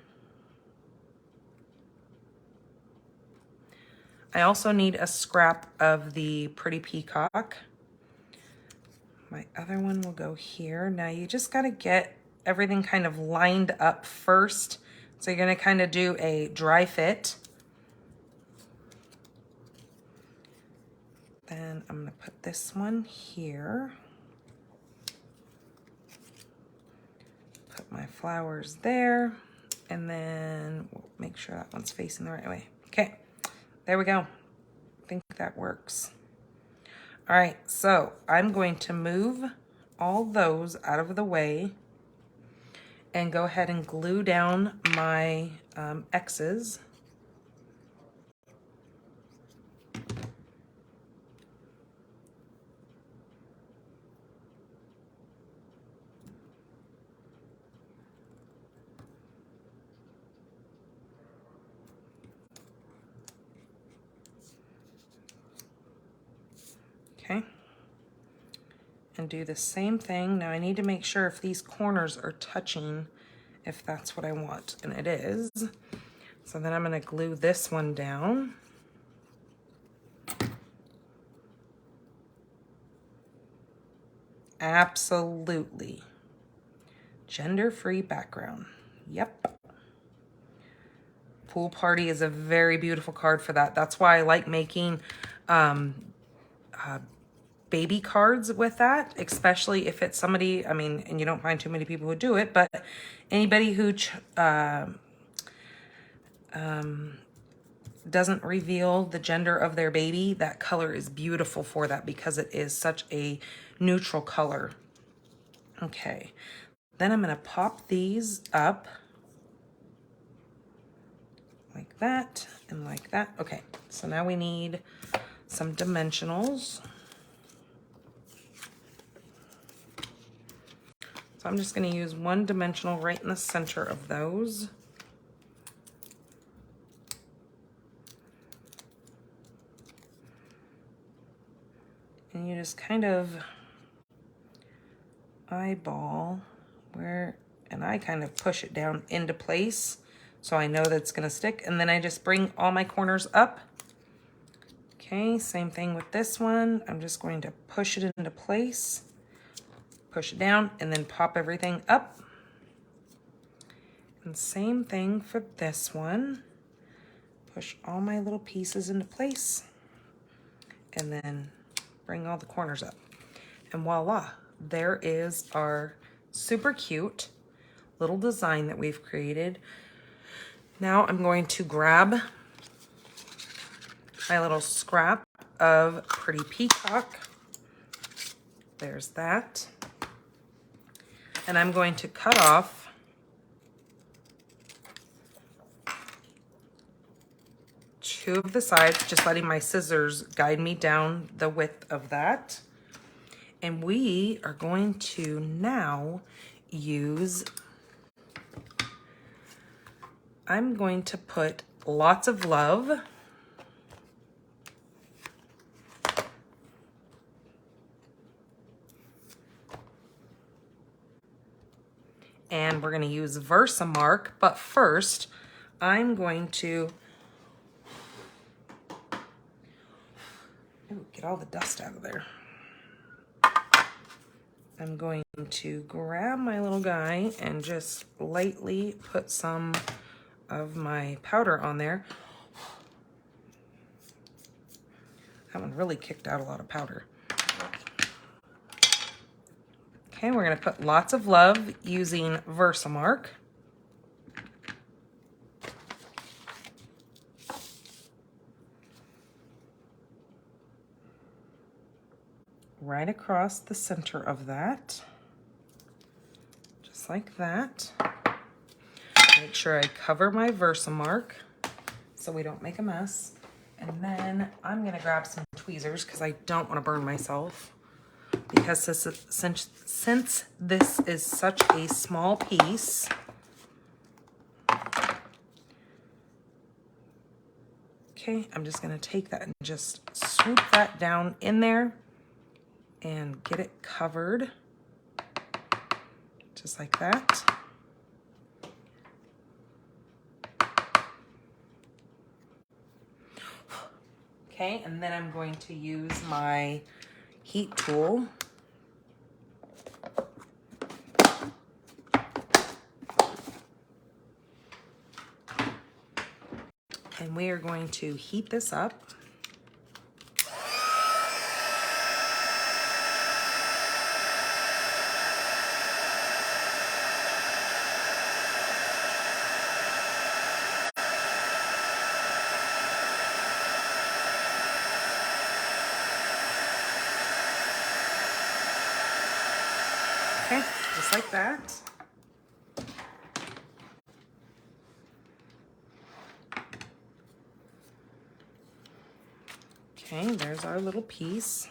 I also need a scrap of the pretty peacock. My other one will go here. Now you just got to get everything kind of lined up first. So you're going to kind of do a dry fit. Then I'm going to put this one here. Put my flowers there. And then we'll make sure that one's facing the right way. Okay, there we go. I think that works. All right, so I'm going to move all those out of the way and go ahead and glue down my X's. Okay. And do the same thing. Now I need to make sure if these corners are touching, if that's what I want, and it is. So then I'm going to glue this one down. Absolutely. Gender-free background. Yep. Pool Party is a very beautiful card for that. That's why I like making baby cards with that, especially if it's somebody, I mean, and you don't find too many people who do it, but anybody who doesn't reveal the gender of their baby, that color is beautiful for that because it is such a neutral color. Okay, then I'm going to pop these up like that and like that. Okay, so now we need some dimensionals. So I'm just going to use one dimensional right in the center of those. And you just kind of eyeball where, and I kind of push it down into place so I know that it's gonna stick. And then I just bring all my corners up. Okay, same thing with this one. I'm just going to push it into place, push it down, and then pop everything up. And same thing for this one. Push all my little pieces into place, and then bring all the corners up. And voila, there is our super cute little design that we've created. Now I'm going to grab my little scrap of Pretty Peacock. There's that. And I'm going to cut off two of the sides, just letting my scissors guide me down the width of that. And we are going to now use, I'm going to put Lots of Love and we're going to use Versamark, but first I'm going to get all the dust out of there. I'm going to grab my little guy and just lightly put some of my powder on there. That one really kicked out a lot of powder. Okay, we're gonna put Lots of Love using Versamark. Right across the center of that, just like that. Make sure I cover my Versamark so we don't make a mess. And then I'm gonna grab some tweezers because I don't want to burn myself. Because since this is such a small piece, okay, I'm just gonna take that and just swoop that down in there and get it covered, just like that. Okay, and then I'm going to use my heat tool. And we are going to heat this up. Okay, just like that. Okay, there's our little piece.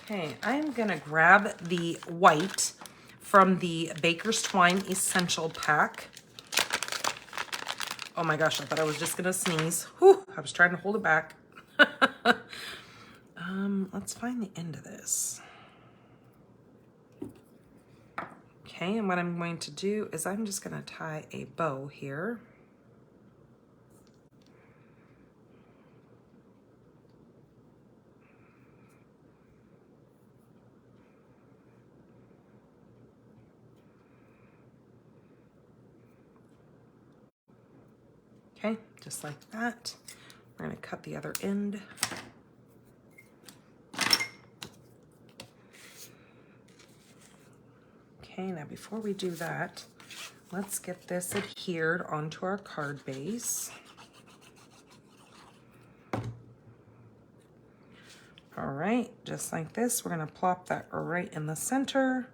Okay, I'm gonna grab the white from the Baker's Twine Essential Pack. Oh my gosh, I thought I was just gonna sneeze. Whew, I was trying to hold it back. Let's find the end of this. Okay, and what I'm going to do is I'm just gonna tie a bow here. Okay, just like that. We're gonna cut the other end. Okay, now before we do that, let's get this adhered onto our card base. All right, just like this, we're gonna plop that right in the center.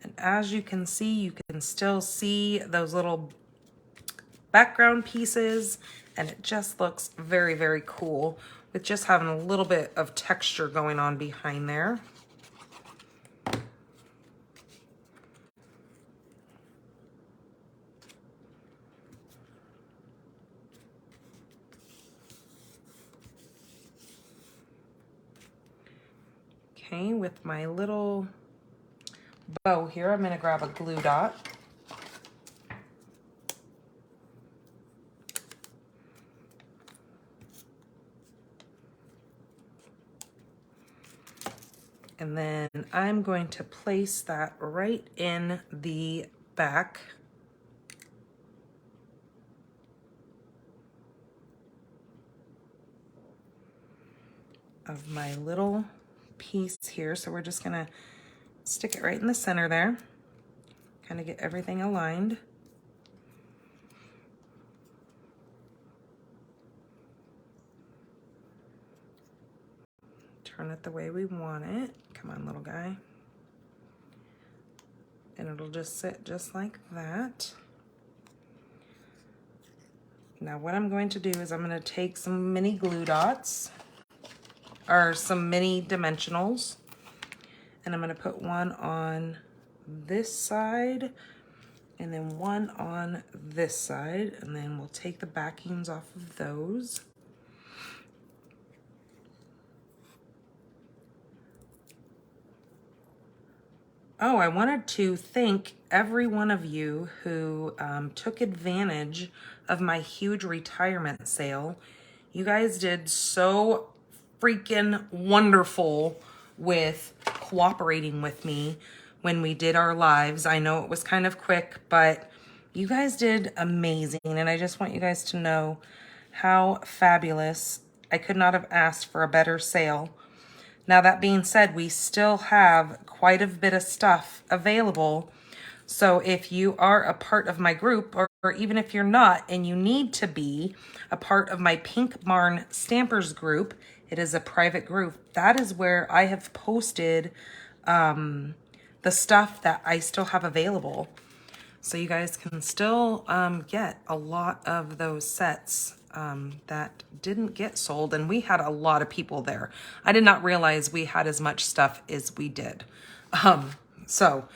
And as you can still see those little background pieces, and it just looks very, very cool with just having a little bit of texture going on behind there. Okay, with my little bow here, I'm going to grab a glue dot. And then I'm going to place that right in the back of my little piece here. So we're just gonna stick it right in the center there, kind of get everything aligned. Turn it the way we want it. Come on, little guy. And it'll just sit just like that. Now what I'm going to do is I'm going to take some mini glue dots, or some mini dimensionals, and I'm going to put one on this side and then one on this side, and then we'll take the backings off of those. Oh, I wanted to thank every one of you who took advantage of my huge retirement sale. You guys did so freaking wonderful with cooperating with me when we did our lives. I know it was kind of quick, but you guys did amazing. And I just want you guys to know how fabulous. I could not have asked for a better sale. Now, that being said, we still have quite a bit of stuff available. So if you are a part of my group, or even if you're not and you need to be a part of my Pink Barn Stampers group, it is a private group. That is where I have posted the stuff that I still have available. So you guys can still get a lot of those sets that didn't get sold, and we had a lot of people there. I did not realize we had as much stuff as we did. So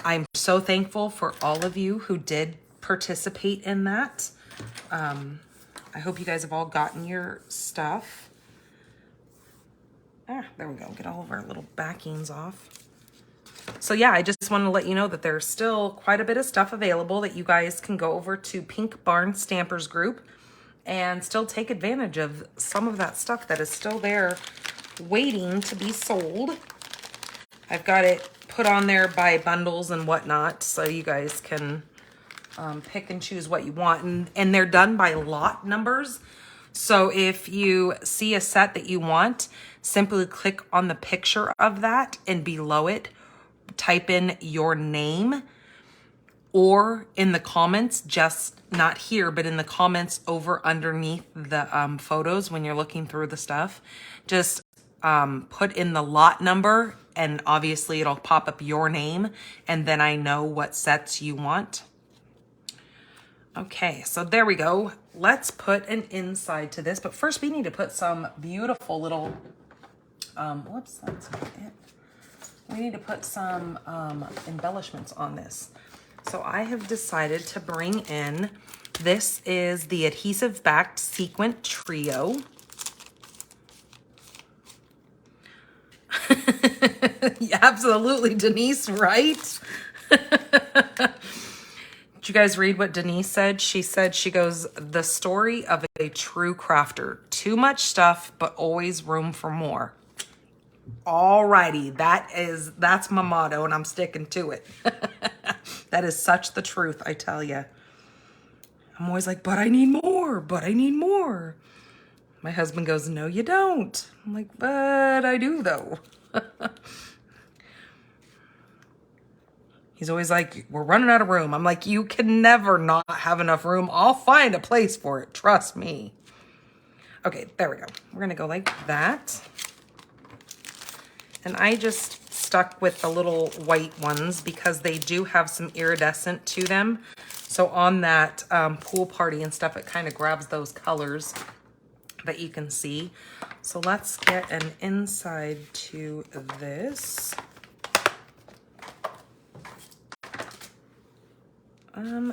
I'm so thankful for all of you who did participate in that. I hope you guys have all gotten your stuff. There we go. Get all of our little backings off. So yeah, I just want to let you know that there's still quite a bit of stuff available that you guys can go over to Pink Barn Stampers group and still take advantage of some of that stuff that is still there waiting to be sold. I've got it put on there by bundles and whatnot, so you guys can pick and choose what you want. And they're done by lot numbers. So if you see a set that you want, simply click on the picture of that, and below it, type in your name, or in the comments, just not here, but in the comments over underneath the photos when you're looking through the stuff, just put in the lot number, and obviously it'll pop up your name, and then I know what sets you want. Okay, so there we go. Let's put an inside to this, but first we need to put some beautiful little, whoops, that's not it. We need to put some embellishments on this. So I have decided to bring in, this is the adhesive backed sequin trio. Yeah, absolutely, Denise, right? Did you guys read what Denise said? She said, she goes, the story of a true crafter. Too much stuff, but always room for more. Alrighty, that's my motto, and I'm sticking to it. That is such the truth, I tell you. I'm always like, but I need more, but I need more. My husband goes, no, you don't. I'm like, but I do, though. He's always like, we're running out of room. I'm like, you can never not have enough room. I'll find a place for it. Trust me. Okay, there we go. We're going to go like that. And I just stuck with the little white ones because they do have some iridescent to them. So on that pool party and stuff, it kind of grabs those colors that you can see. So let's get an inside to this.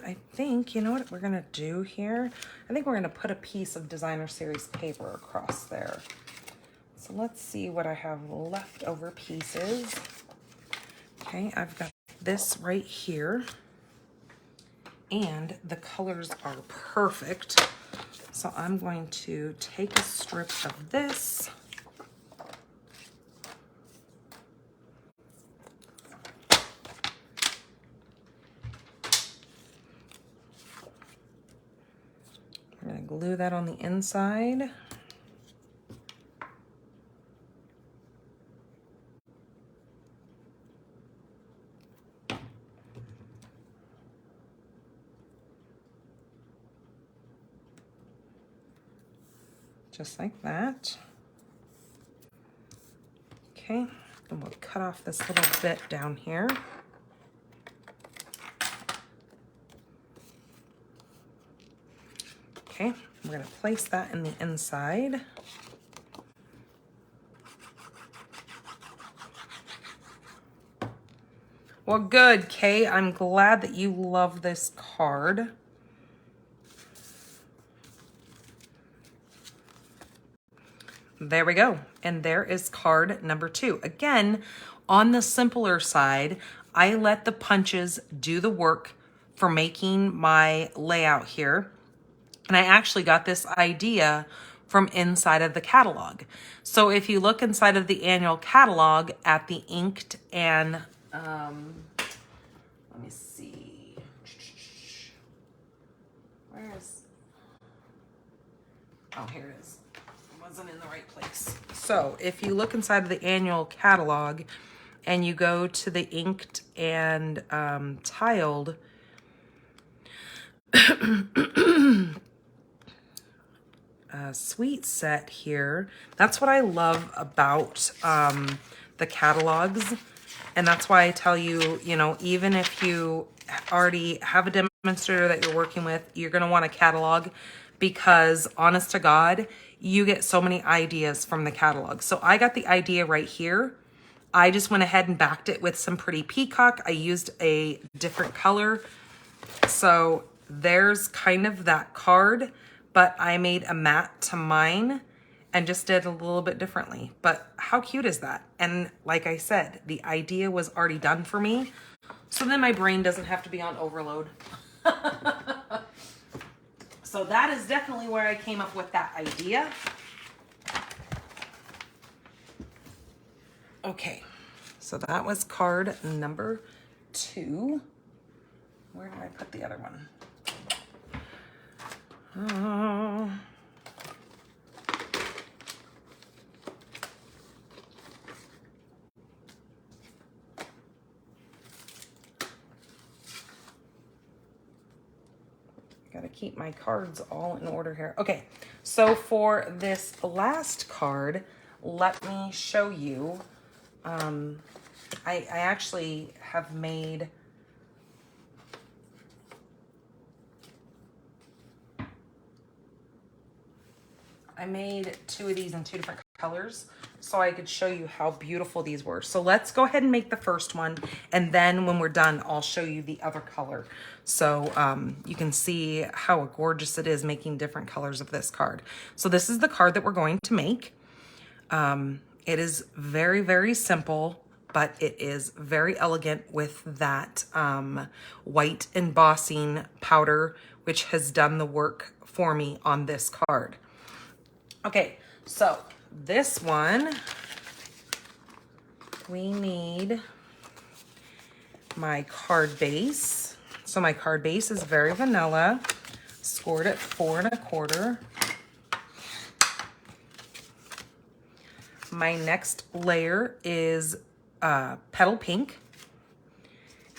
I think, you know what we're gonna do here? I think we're gonna put a piece of Designer Series paper across there. So let's see what I have leftover pieces. Okay, I've got this right here. And the colors are perfect. So I'm going to take a strip of this. I'm going to glue that on the inside. Just like that. Okay, and we'll cut off this little bit down here. Okay, we're gonna place that in the inside. Well, good, Kay. I'm glad that you love this card. There we go. And there is card number 2. Again, on the simpler side, I let the punches do the work for making my layout here. And I actually got this idea from inside of the catalog. So if you look inside of the annual catalog at the inked and, let me see. Where is, oh, here it is. Wasn't in the right place. So if you look inside of the annual catalog and you go to the inked and tiled sweet set here, that's what I love about the catalogs. And that's why I tell you, you know, even if you already have a demonstrator that you're working with, you're going to want a catalog, because honest to God, you get so many ideas from the catalog. So I got the idea right here. I just went ahead and backed it with some pretty peacock. I used a different color. So there's kind of that card, but I made a matte to mine and just did a little bit differently. But how cute is that? And like I said, the idea was already done for me. So then my brain doesn't have to be on overload. So that is definitely where I came up with that idea. Okay, so that was card number 2. Where did I put the other one? Gotta keep my cards all in order here. Okay, so for this last card, let me show you. I actually have made two of these in 2 different colors so I could show you how beautiful these were. So let's go ahead and make the first one, and then when we're done, I'll show you the other color. So you can see how gorgeous it is making different colors of this card. So this is the card that we're going to make. It is very, very simple, but it is very elegant with that white embossing powder, which has done the work for me on this card. Okay, so this one, we need my card base. So my card base is very vanilla, scored at 4 1/4. My next layer is petal pink.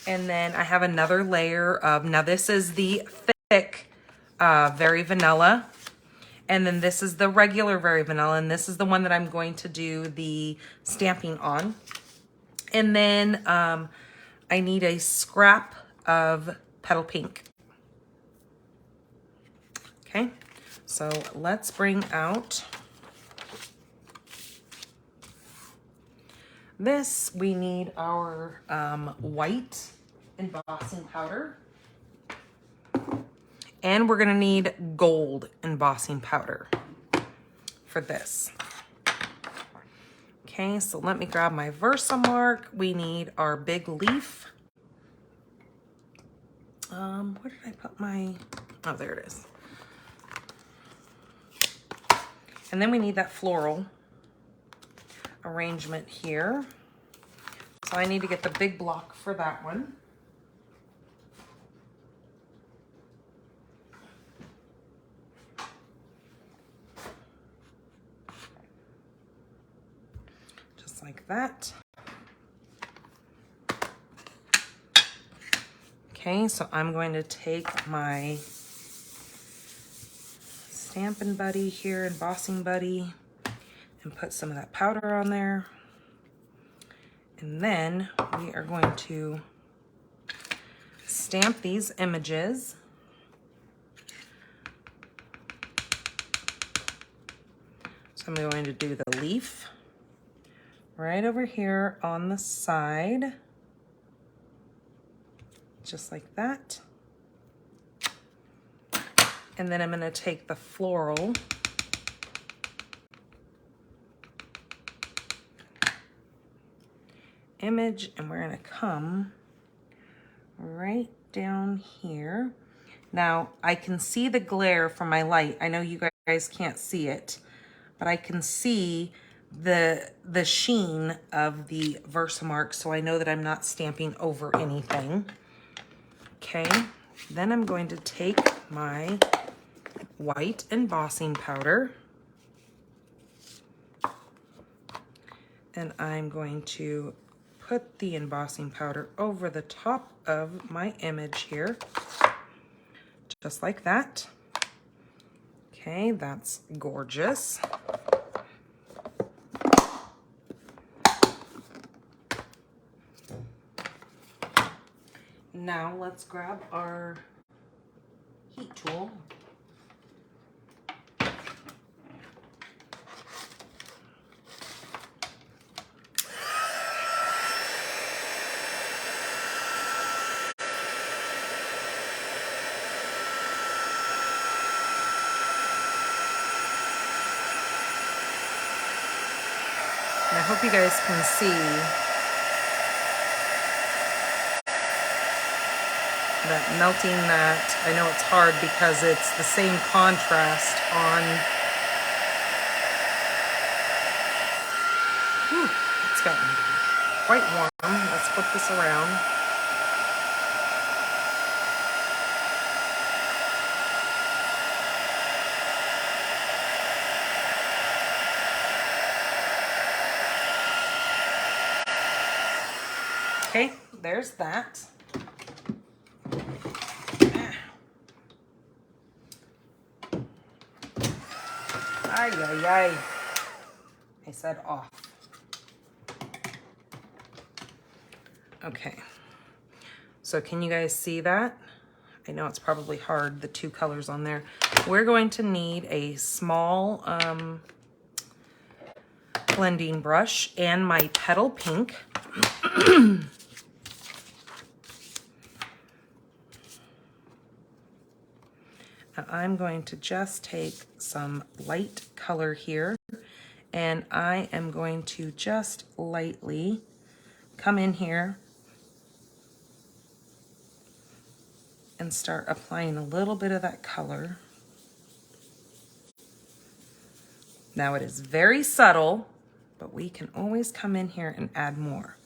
And then I have another layer of, now this is the thick, very vanilla. And then this is the regular very vanilla, and this is the one that I'm going to do the stamping on. And then I need a scrap of petal pink. Okay, so let's bring out this. We need our white embossing powder. And we're gonna need gold embossing powder for this. Okay, so let me grab my Versamark. We need our big leaf. Where did I put my, oh, there it is. And then we need that floral arrangement here. So I need to get the big block for that one. Just like that. Okay, so I'm going to take my Stampin' Buddy here, Embossing Buddy, and put some of that powder on there. And then we are going to stamp these images. So I'm going to do the leaf right over here on the side, just like that. And then I'm going to take the floral image and we're going to come right down here. Now I can see the glare from my light. I know you guys can't see it, but I can see the sheen of the Versamark, so I know that I'm not stamping over anything. Okay, then I'm going to take my white embossing powder and I'm going to put the embossing powder over the top of my image here, just like that. Okay, that's gorgeous. Now let's grab our heat tool. And I hope you guys can see that melting that. I know it's hard because it's the same contrast on. Whew, it's gotten quite warm. Let's flip this around. Okay, there's that. Ay, ay, ay. I said off. Okay. So can you guys see that? I know it's probably hard, the two colors on there. We're going to need a small blending brush and my petal pink. I'm going to just take some light color here and I am going to just lightly come in here and start applying a little bit of that color. Now it is very subtle, but we can always come in here and add more.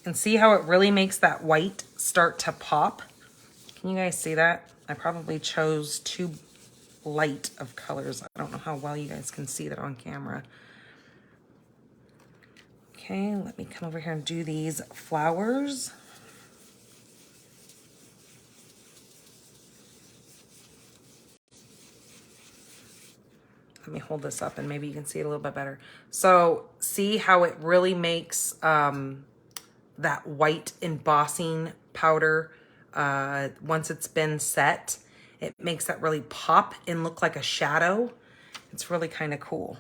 And see how it really makes that white start to pop? Can you guys see that? I probably chose too light of colors. I don't know how well you guys can see that on camera. Okay, let me come over here and do these flowers. Let me hold this up and maybe you can see it a little bit better. So see how it really makes that white embossing powder, once it's been set, it makes that really pop and look like a shadow. It's really kind of cool.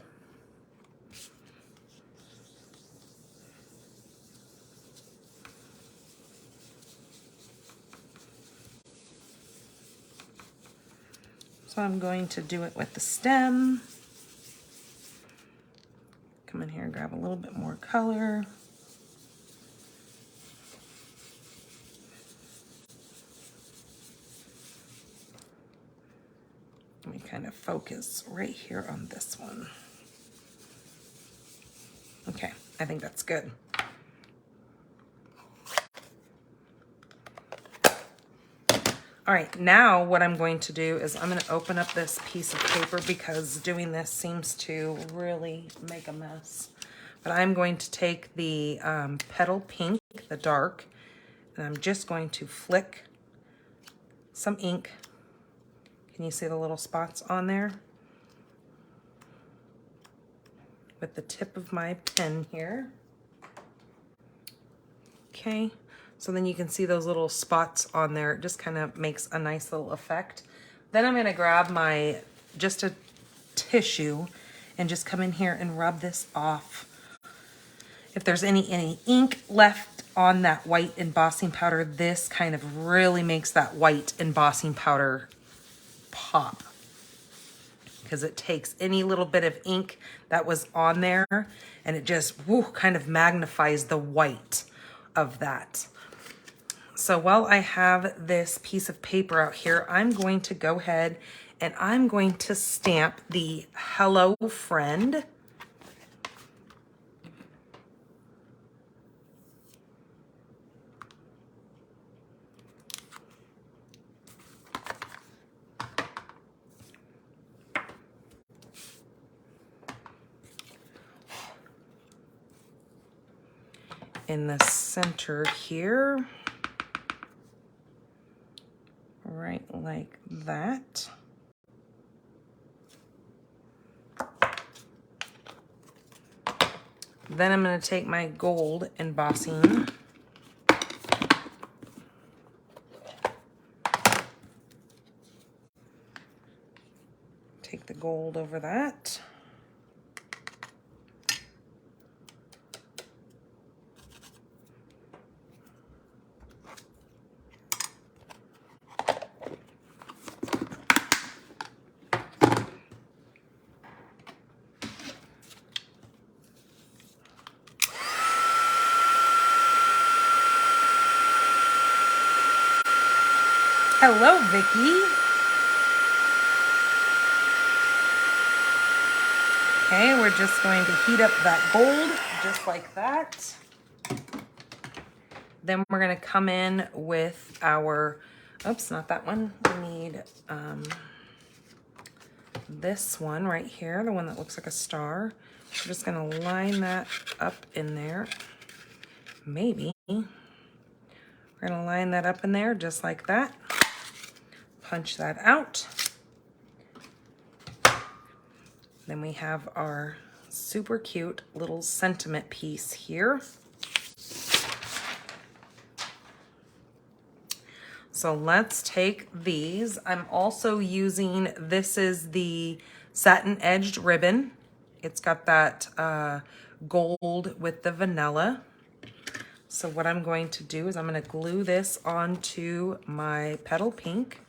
So I'm going to do it with the stem. Come in here and grab a little bit more color. Let me kind of focus right here on this one. Okay, I think that's good. All right, now what I'm going to do is I'm going to open up this piece of paper because doing this seems to really make a mess. But I'm going to take the petal pink, the dark, and I'm just going to flick some ink. Can you see the little spots on there? With the tip of my pen here. Okay. So then you can see those little spots on there. It just kind of makes a nice little effect. Then I'm going to grab my, just a tissue and just come in here and rub this off. If there's any ink left on that white embossing powder, this kind of really makes that white embossing powder pop. Because it takes any little bit of ink that was on there and it just kind of magnifies the white of that. So while I have this piece of paper out here, I'm going to go ahead and I'm going to stamp the Hello Friend. In the center here. Right like that. Then I'm going to take my gold embossing. Take the gold over that. Hello, Vicky. Okay, we're just going to heat up that gold just like that. Then we're going to come in with our, oops, not that one. We need this one right here, the one that looks like a star. We're just going to line that up in there. Maybe. We're going to line that up in there just like that. Punch that out. Then we have our super cute little sentiment piece here. So let's take these. I'm also using, this is the satin edged ribbon. It's got that gold with the vanilla. So what I'm going to do is I'm going to glue this onto my petal pink.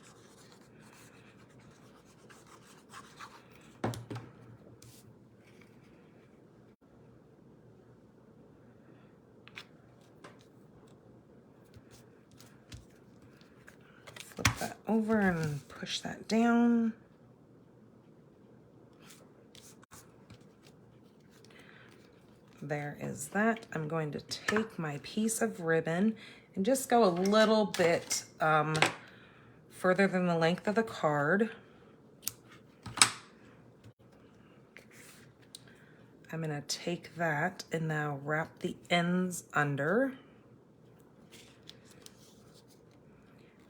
Flip that over and push that down. There is that. I'm going to take my piece of ribbon and just go a little bit further than the length of the card. I'm going to take that and now wrap the ends under.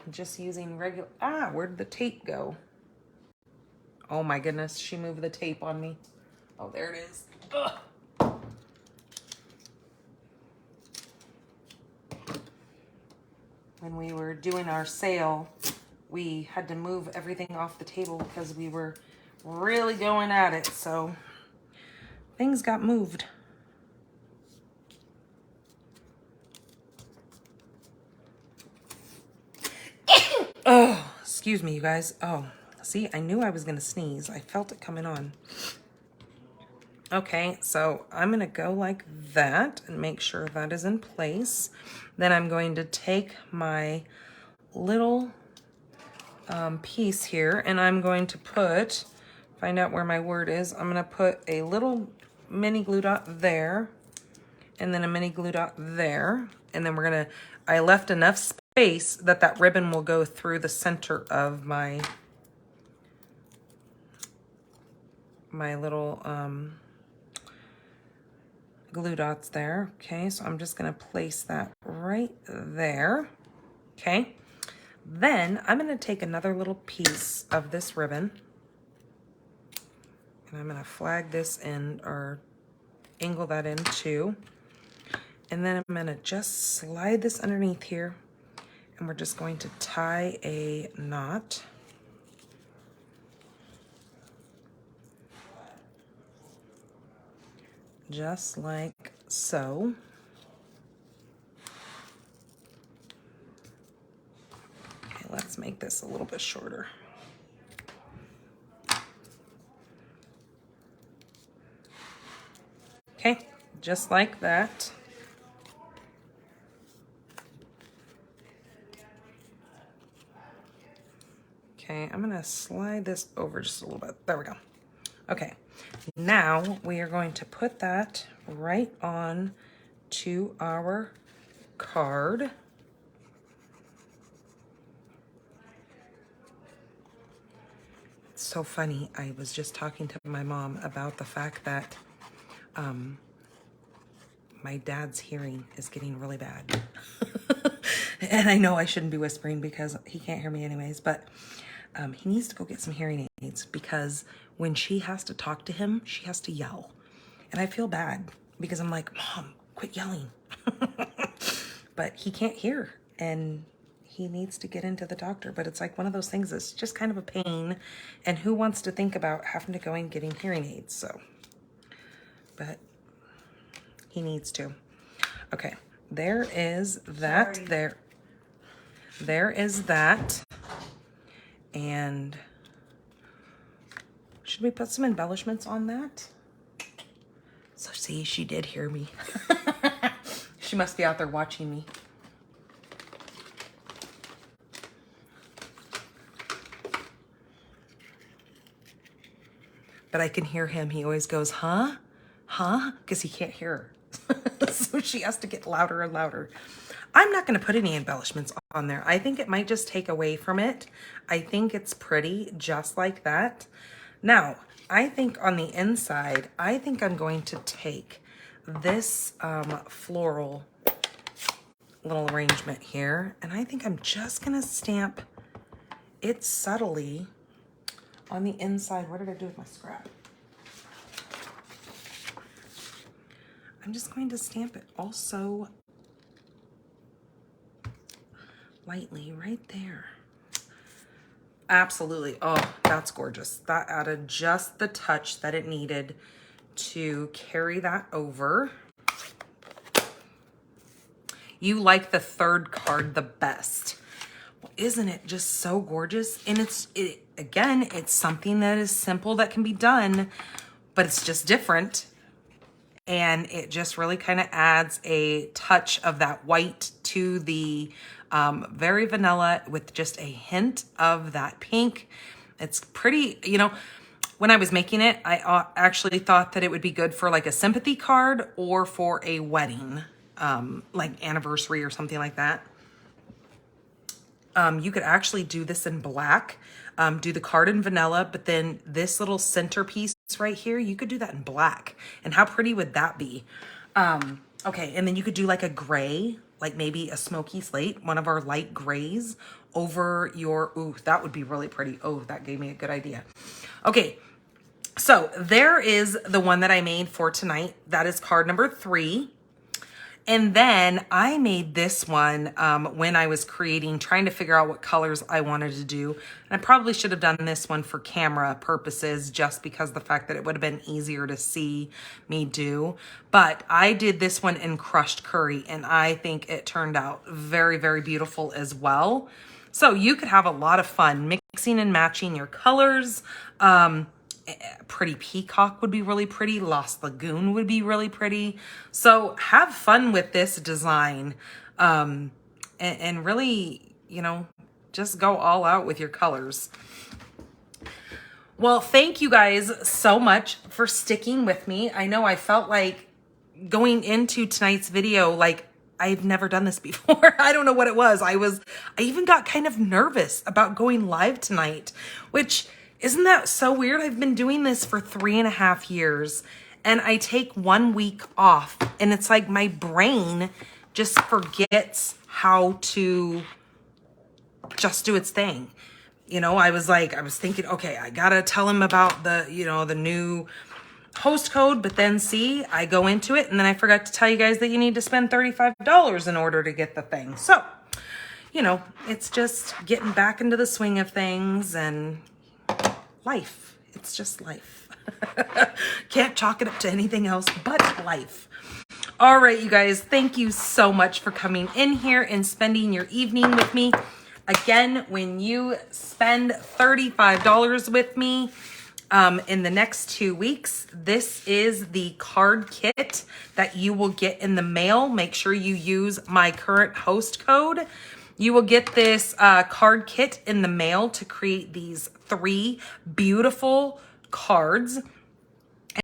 Just using regular, where did the tape go? Oh my goodness, she moved the tape on me. Oh, there it is. Ugh. when we were doing our sale, we had to move everything off the table because we were really going at it. So things got moved. Oh, excuse me, you guys. Oh, see, I knew I was going to sneeze. I felt it coming on. Okay, so I'm going to go like that and make sure that is in place. Then I'm going to take my little piece here and I'm going to put, find out where my word is, I'm going to put a little mini glue dot there and then a mini glue dot there. And then we're going to, I left enough space that that ribbon will go through the center of my little glue dots there. Okay, so I'm just going to place that right there. Okay, then I'm going to take another little piece of this ribbon and I'm going to flag this in or angle that in too. And then I'm going to just slide this underneath here and we're just going to tie a knot. Just like so. Okay, let's make this a little bit shorter. Okay, just like that. Okay, I'm gonna slide this over just a little bit. There we go. Okay, now we are going to put that right on to our card. It's so funny. I was just talking to my mom about the fact that my dad's hearing is getting really bad. And I know I shouldn't be whispering because he can't hear me anyways, but he needs to go get some hearing aids because when she has to talk to him, she has to yell. And I feel bad because I'm like, Mom, quit yelling. But he can't hear and he needs to get into the doctor. But it's like one of those things that's just kind of a pain. And who wants to think about having to go and getting hearing aids? So, but he needs to. Okay, there is that. Sorry. There is that. And should we put some embellishments on that? So see, she did hear me. She must be out there watching me. But I can hear him. He always goes, huh? Huh? Because he can't hear her. So she has to get louder and louder. I'm not going to put any embellishments on there. I think it might just take away from it. I think it's pretty just like that. Now, I think on the inside, I think I'm going to take this floral little arrangement here. And I think I'm just going to stamp it subtly on the inside. What did I do with my scrap? I'm just going to stamp it also lightly right there. Absolutely. Oh, that's gorgeous. That added just the touch that it needed to carry that over. You like the third card the best. Well, isn't it just so gorgeous? And again, it's something that is simple that can be done, but it's just different. And it just really kind of adds a touch of that white to the very vanilla with just a hint of that pink. It's pretty, you know, when I was making it, I actually thought that it would be good for like a sympathy card or for a wedding, like anniversary or something like that. You could actually do this in black, do the card in vanilla, but then this little centerpiece right here, you could do that in black. And how pretty would that be? Okay, and then you could do like a gray, like maybe a smoky slate, one of our light grays over your, ooh, that would be really pretty. Oh, that gave me a good idea. Okay, so there is the one that I made for tonight. That is card number 3. And then I made this one when I was trying to figure out what colors I wanted to do. And I probably should have done this one for camera purposes, just because the fact that it would have been easier to see me do. But I did this one in crushed curry, and I think it turned out very, very beautiful as well. So you could have a lot of fun mixing and matching your colors. Pretty Peacock would be really pretty. Lost Lagoon would be really pretty. So have fun with this design, and really, you know, just go all out with your colors. Well, thank you guys so much for sticking with me. I know I felt like going into tonight's video, like I've never done this before. I don't know what it was. I even got kind of nervous about going live tonight, which isn't that so weird? I've been doing this for 3.5 years, and I take 1 week off, and it's like my brain just forgets how to just do its thing. You know, I was thinking, okay, I gotta tell him about the new host code, but then see, I go into it, and then I forgot to tell you guys that you need to spend $35 in order to get the thing. So, you know, it's just getting back into the swing of things, and life. It's just life. Can't chalk it up to anything else but life. All right, you guys, thank you so much for coming in here and spending your evening with me. Again, when you spend $35 with me in the next 2 weeks, this is the card kit that you will get in the mail. Make sure you use my current host code. You will get this card kit in the mail to create these 3 beautiful cards.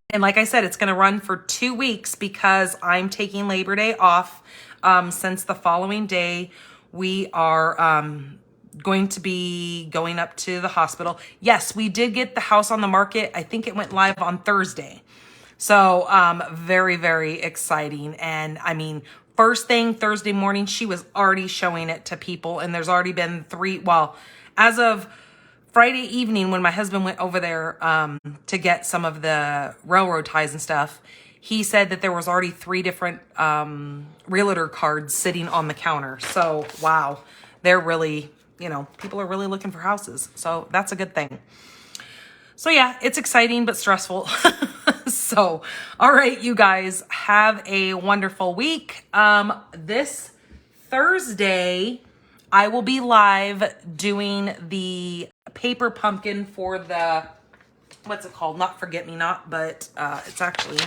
And like I said, it's going to run for 2 weeks because I'm taking Labor Day off. Since the following day, we are going to be going up to the hospital. Yes, we did get the house on the market. I think it went live on Thursday. So very, very exciting. And I mean, first thing Thursday morning, she was already showing it to people, and there's already been 3, well, as of Friday evening when my husband went over there to get some of the railroad ties and stuff, he said that there was already 3 different realtor cards sitting on the counter. So, wow, they're really, you know, people are really looking for houses. So that's a good thing. So yeah, it's exciting but stressful. So, all right, you guys, have a wonderful week. This Thursday, I will be live doing the paper pumpkin for the, what's it called? Not Forget Me Not, but it's actually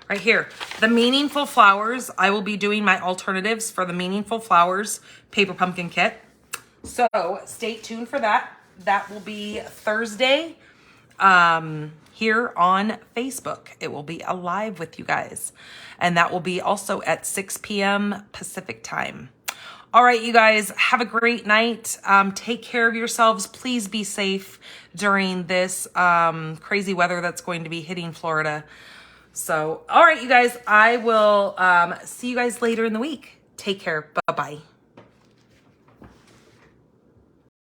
right here. The Meaningful Flowers. I will be doing my alternatives for the Meaningful Flowers paper pumpkin kit. So stay tuned for that. That will be Thursday. Here on Facebook. It will be alive with you guys. And that will be also at 6 p.m. Pacific time. All right, you guys, have a great night. Take care of yourselves. Please be safe during this crazy weather that's going to be hitting Florida. So, all right, you guys, I will see you guys later in the week. Take care. Bye-bye.